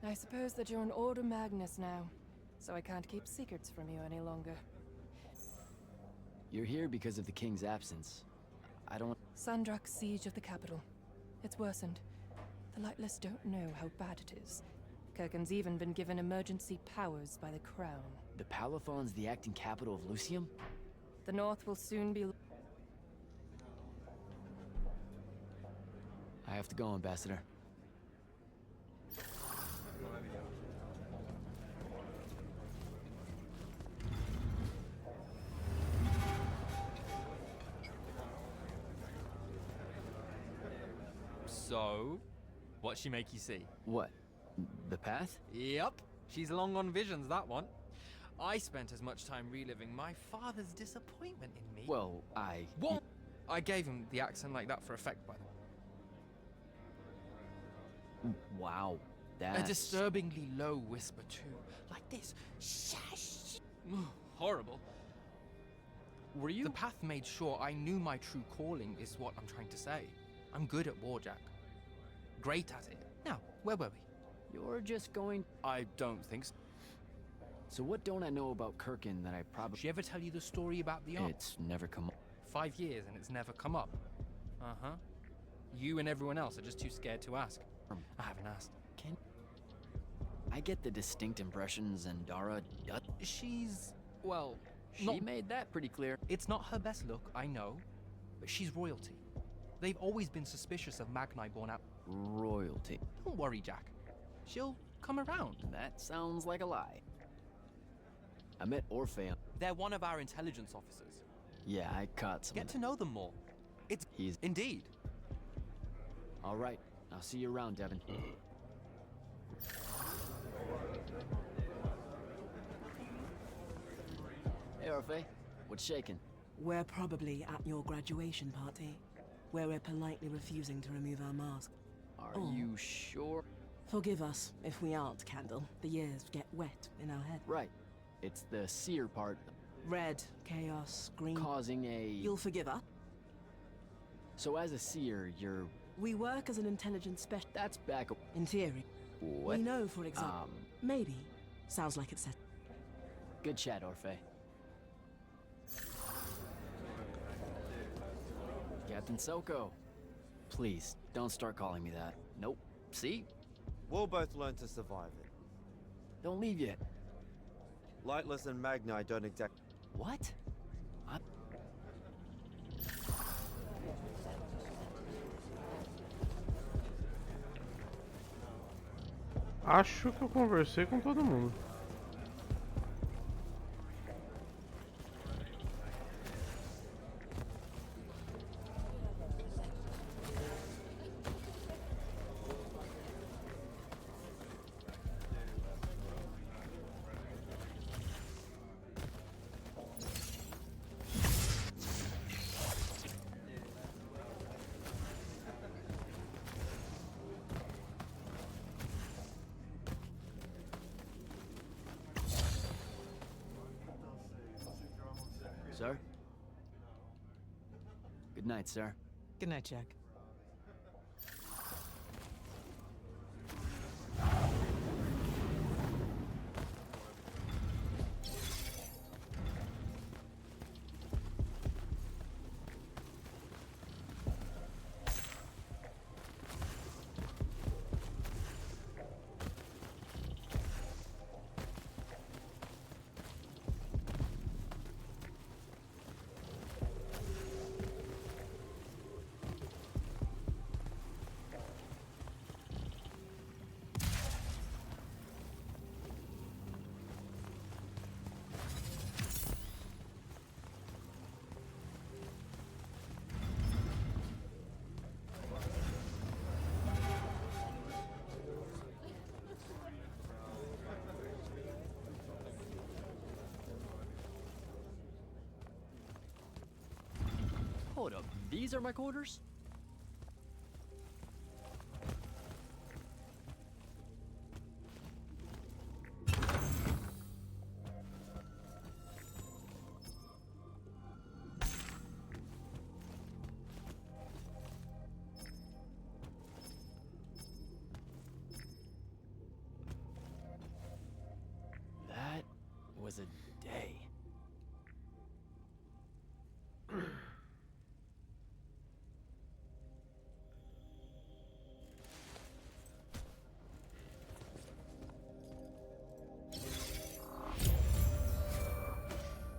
I suppose that you're an Order Magnus now, so I can't keep secrets from you any longer. You're here because of the King's absence. I don't... Sandrak's siege of the capital. It's worsened. The Lightless don't know how bad it is. Kirken's even been given emergency powers by the Crown. The Palathon's the acting capital of Lucium? The North will soon be... I have to go, Ambassador. So, what'd she make you see? What? The path? Yep. She's long on visions, that one. I spent as much time reliving my father's disappointment in me. Well, What? I gave him the accent like that for effect, by the way. Wow, A that's... disturbingly low whisper, too. Like this. Shush! Horrible. Were you? The path made sure I knew my true calling is what I'm trying to say. I'm good at war, Jack. Great at it. Now, where were we? You're just going... I don't think so. So what don't I know about Kirken that I probably... Did she ever tell you the story about the ark? It's never come up. 5 years and it's never come up. Uh-huh. You and everyone else are just too scared to ask. I haven't asked. Can... I get the distinct impression Zendara... She's... well... She made that pretty clear. It's not her best look, I know. But she's royalty. They've always been suspicious of Magni born out... Royalty. Don't worry, Jack. She'll come around. That sounds like a lie. I met Orpheum. They're one of our intelligence officers. Yeah, I caught some. Get to know them more. He's... Indeed. All right. I'll see you around, Devin. Hey, Orphe. What's shaking? We're probably at your graduation party, where we're politely refusing to remove our mask. Are you sure? Forgive us if we aren't, Candle. The years get wet in our head. Right. It's the seer part. Red, chaos, green. Causing a... You'll forgive us? So as a seer, you're... We work as an intelligence specialist. That's back... In theory. What? We know, for example... Maybe. Sounds like it's set. Good chat, Orphe. Captain Soko. Please, don't start calling me that. Nope. See? We'll both learn to survive it. Don't leave yet. Lightless and Magni don't exact... What? Acho que eu conversei com todo mundo. Sir? Good night, sir. Good night, Jack. Hold up, these are my quarters? That was a day.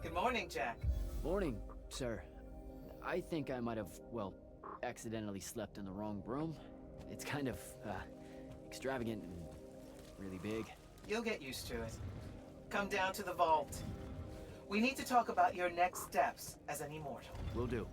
Good morning, Jack. Morning, sir. I think I might have, well, accidentally slept in the wrong room. It's kind of, extravagant and really big. You'll get used to it. Come down to the vault. We need to talk about your next steps as an immortal. Will do.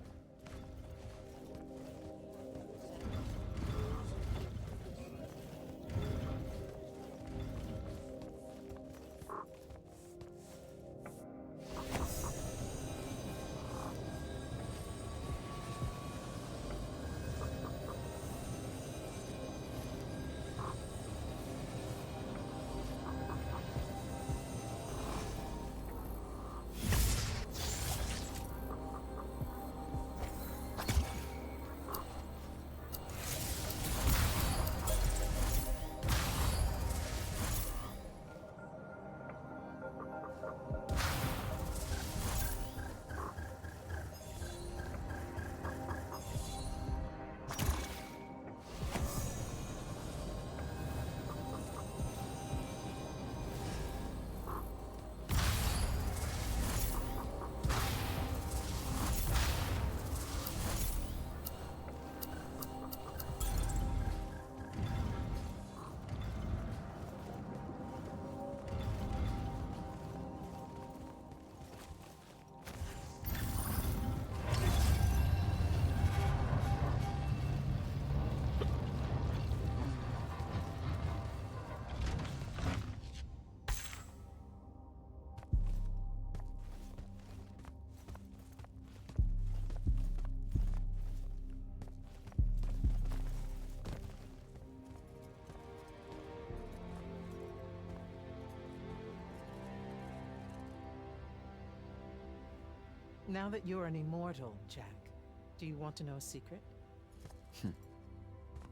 Now that you're an immortal, Jack, do you want to know a secret?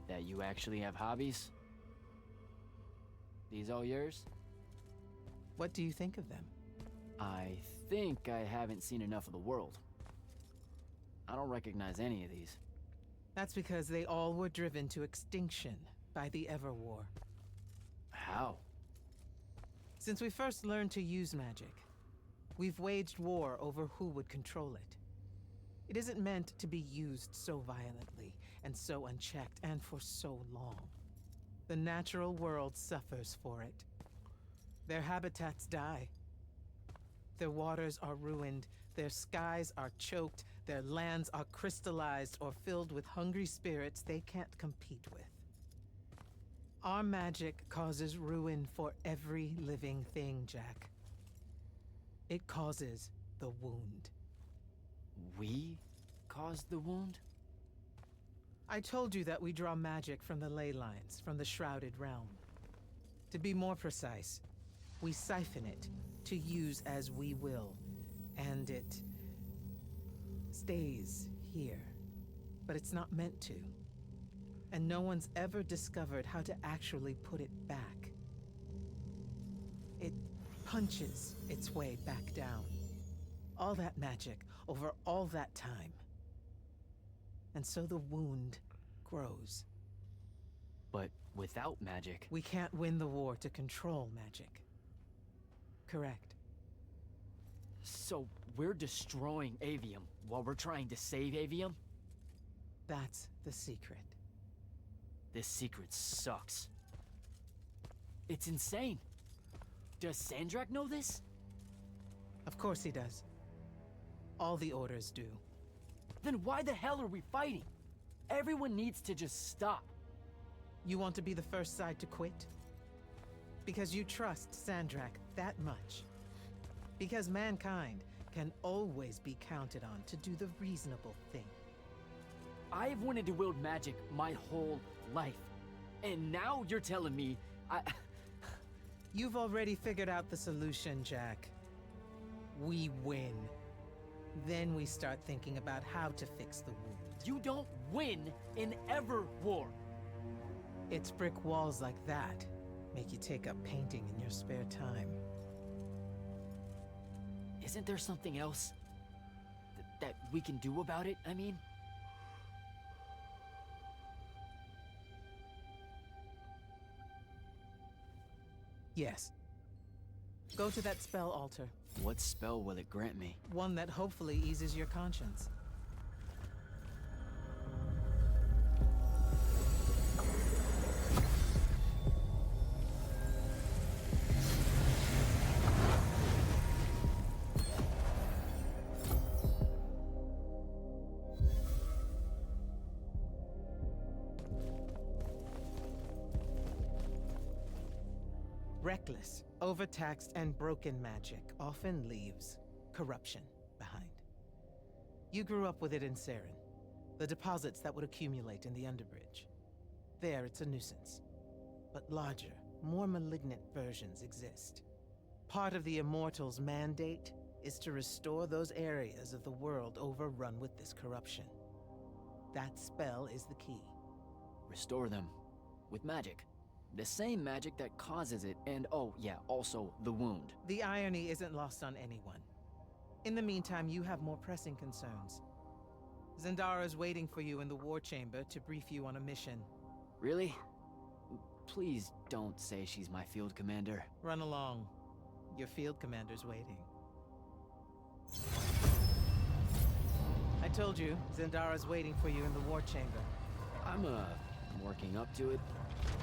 That you actually have hobbies? These all yours? What do you think of them? I think I haven't seen enough of the world. I don't recognize any of these. That's because they all were driven to extinction by the Everwar. How? Since we first learned to use magic, we've waged war over who would control it. It isn't meant to be used so violently and so unchecked and for so long. The natural world suffers for it. Their habitats die. Their waters are ruined, their skies are choked, their lands are crystallized or filled with hungry spirits they can't compete with. Our magic causes ruin for every living thing, Jack. It causes the wound. We caused the wound? I told you that we draw magic from the ley lines, from the Shrouded Realm. To be more precise, we siphon it to use as we will, and it stays here. But it's not meant to. And no one's ever discovered how to actually put it back. It punches its way back down. All that magic over all that time. And so the wound grows. But without magic... We can't win the war to control magic. Correct. So we're destroying Avium while we're trying to save Avium? That's the secret. This secret sucks. It's insane. Does Sandrak know this? Of course he does. All the orders do. Then why the hell are we fighting? Everyone needs to just stop. You want to be the first side to quit? Because you trust Sandrak that much. Because mankind can always be counted on to do the reasonable thing. I've wanted to wield magic my whole life. And now you're telling me You've already figured out the solution, Jack. We win. Then we start thinking about how to fix the wound. You don't win in Ever War. It's brick walls like that make you take up painting in your spare time. Isn't there something else that we can do about it? I mean... Yes. Go to that spell altar. What spell will it grant me? One that hopefully eases your conscience. Reckless, overtaxed, and broken magic often leaves corruption behind. You grew up with it in Saren, the deposits that would accumulate in the Underbridge. There, it's a nuisance. But larger, more malignant versions exist. Part of the Immortals' mandate is to restore those areas of the world overrun with this corruption. That spell is the key. Restore them. With magic. The same magic that causes it, and oh yeah, also the wound. The irony isn't lost on anyone. In the meantime, you have more pressing concerns. Zendara's waiting for you in the war chamber to brief you on a mission. Really? Please don't say she's my field commander. Run along. Your field commander's waiting. I told you, Zendara's waiting for you in the war chamber. I'm working up to it.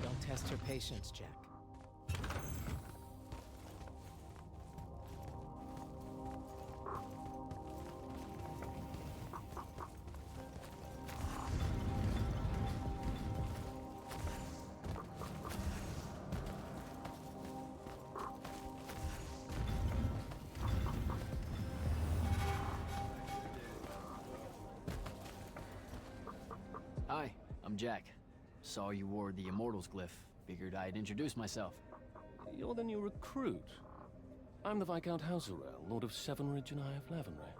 Don't test her patience, Jack. Hi, I'm Jack. Saw you wore the Immortals glyph. Figured I'd introduce myself. You're the new recruit. I'm the Viscount Hauserel, Lord of Sevenridge and Eye of Lavenry.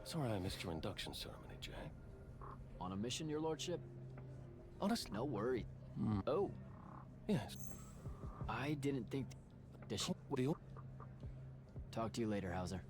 Sorry I missed your induction ceremony, Jack. On a mission, your lordship? Honestly, no worry. Hmm. Oh. Yes. I didn't think... Does she... Talk to you later, Hauser.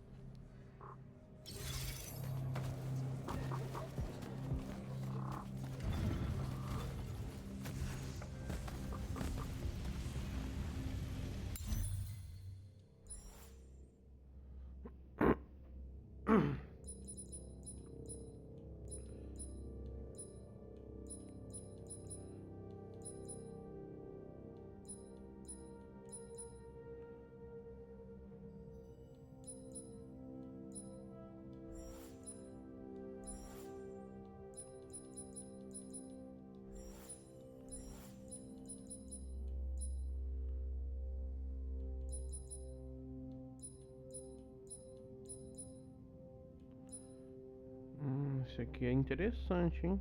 Isso aqui é interessante, hein?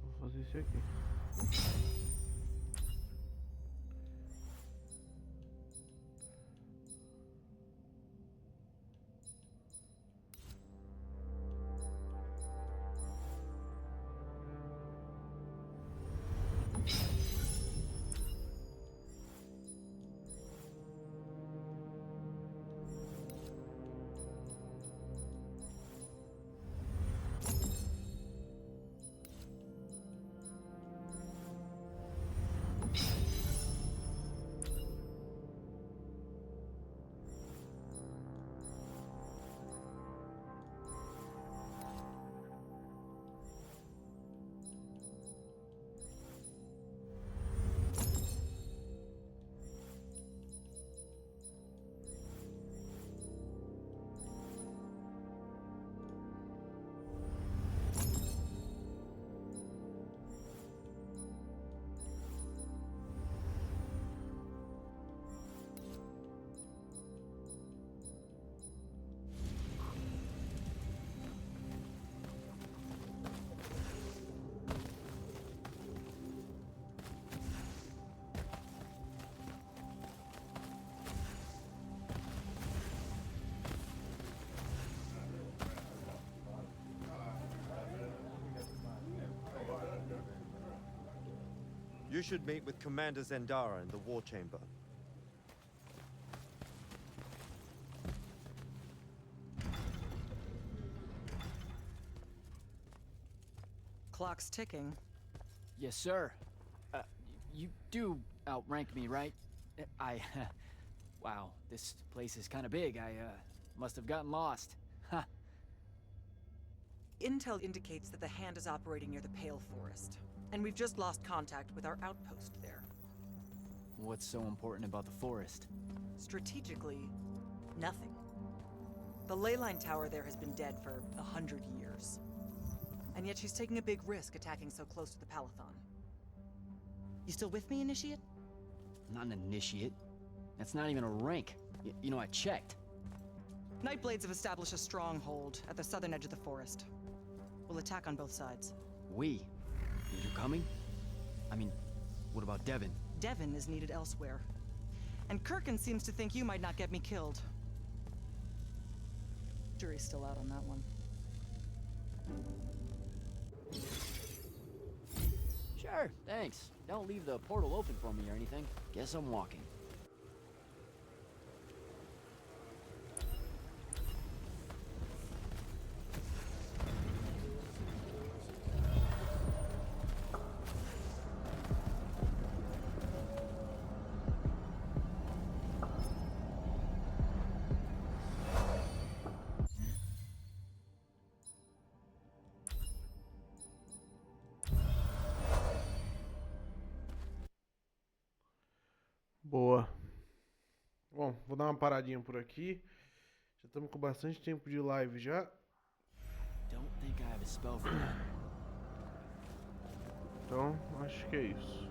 Vou fazer isso aqui. You should meet with Commander Zendara in the war chamber. Clock's ticking. Yes, sir. You do outrank me, right? Wow, this place is kind of big. I must have gotten lost. Huh. Intel indicates that the Hand is operating near the Pale Forest, and we've just lost contact with our outpost there. What's so important about the forest? Strategically, nothing. The ley line tower there has been dead for 100 years. And yet she's taking a big risk attacking so close to the Palathon. You still with me, Initiate? Not an initiate. That's not even a rank. You know, I checked. Nightblades have established a stronghold at the southern edge of the forest. We'll attack on both sides. We? You're coming? I mean, what about Devin? Devin is needed elsewhere. And Kirkin seems to think you might not get me killed. Jury's still out on that one. Sure, thanks. Don't leave the portal open for me or anything. Guess I'm walking. Boa. Bom, vou dar uma paradinha por aqui. Já estamos com bastante tempo de live já. Don't think I have a spell for that. Então, acho que é isso.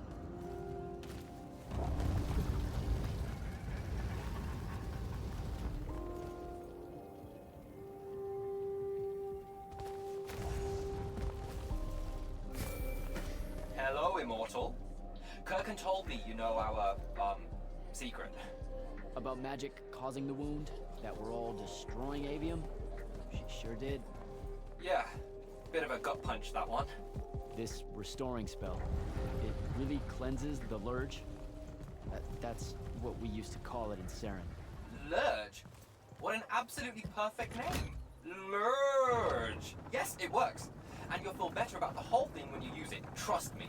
Hello, Immortal. Kirkin told me you know our, secret. About magic causing the wound? That we're all destroying Avium? She sure did. Yeah, bit of a gut punch, that one. This restoring spell, it really cleanses the Lurge? That's what we used to call it in Saren. Lurge? What an absolutely perfect name. Lurge. Yes, it works. And you'll feel better about the whole thing when you use it. Trust me.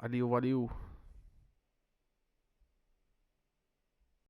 Valeu, valeu.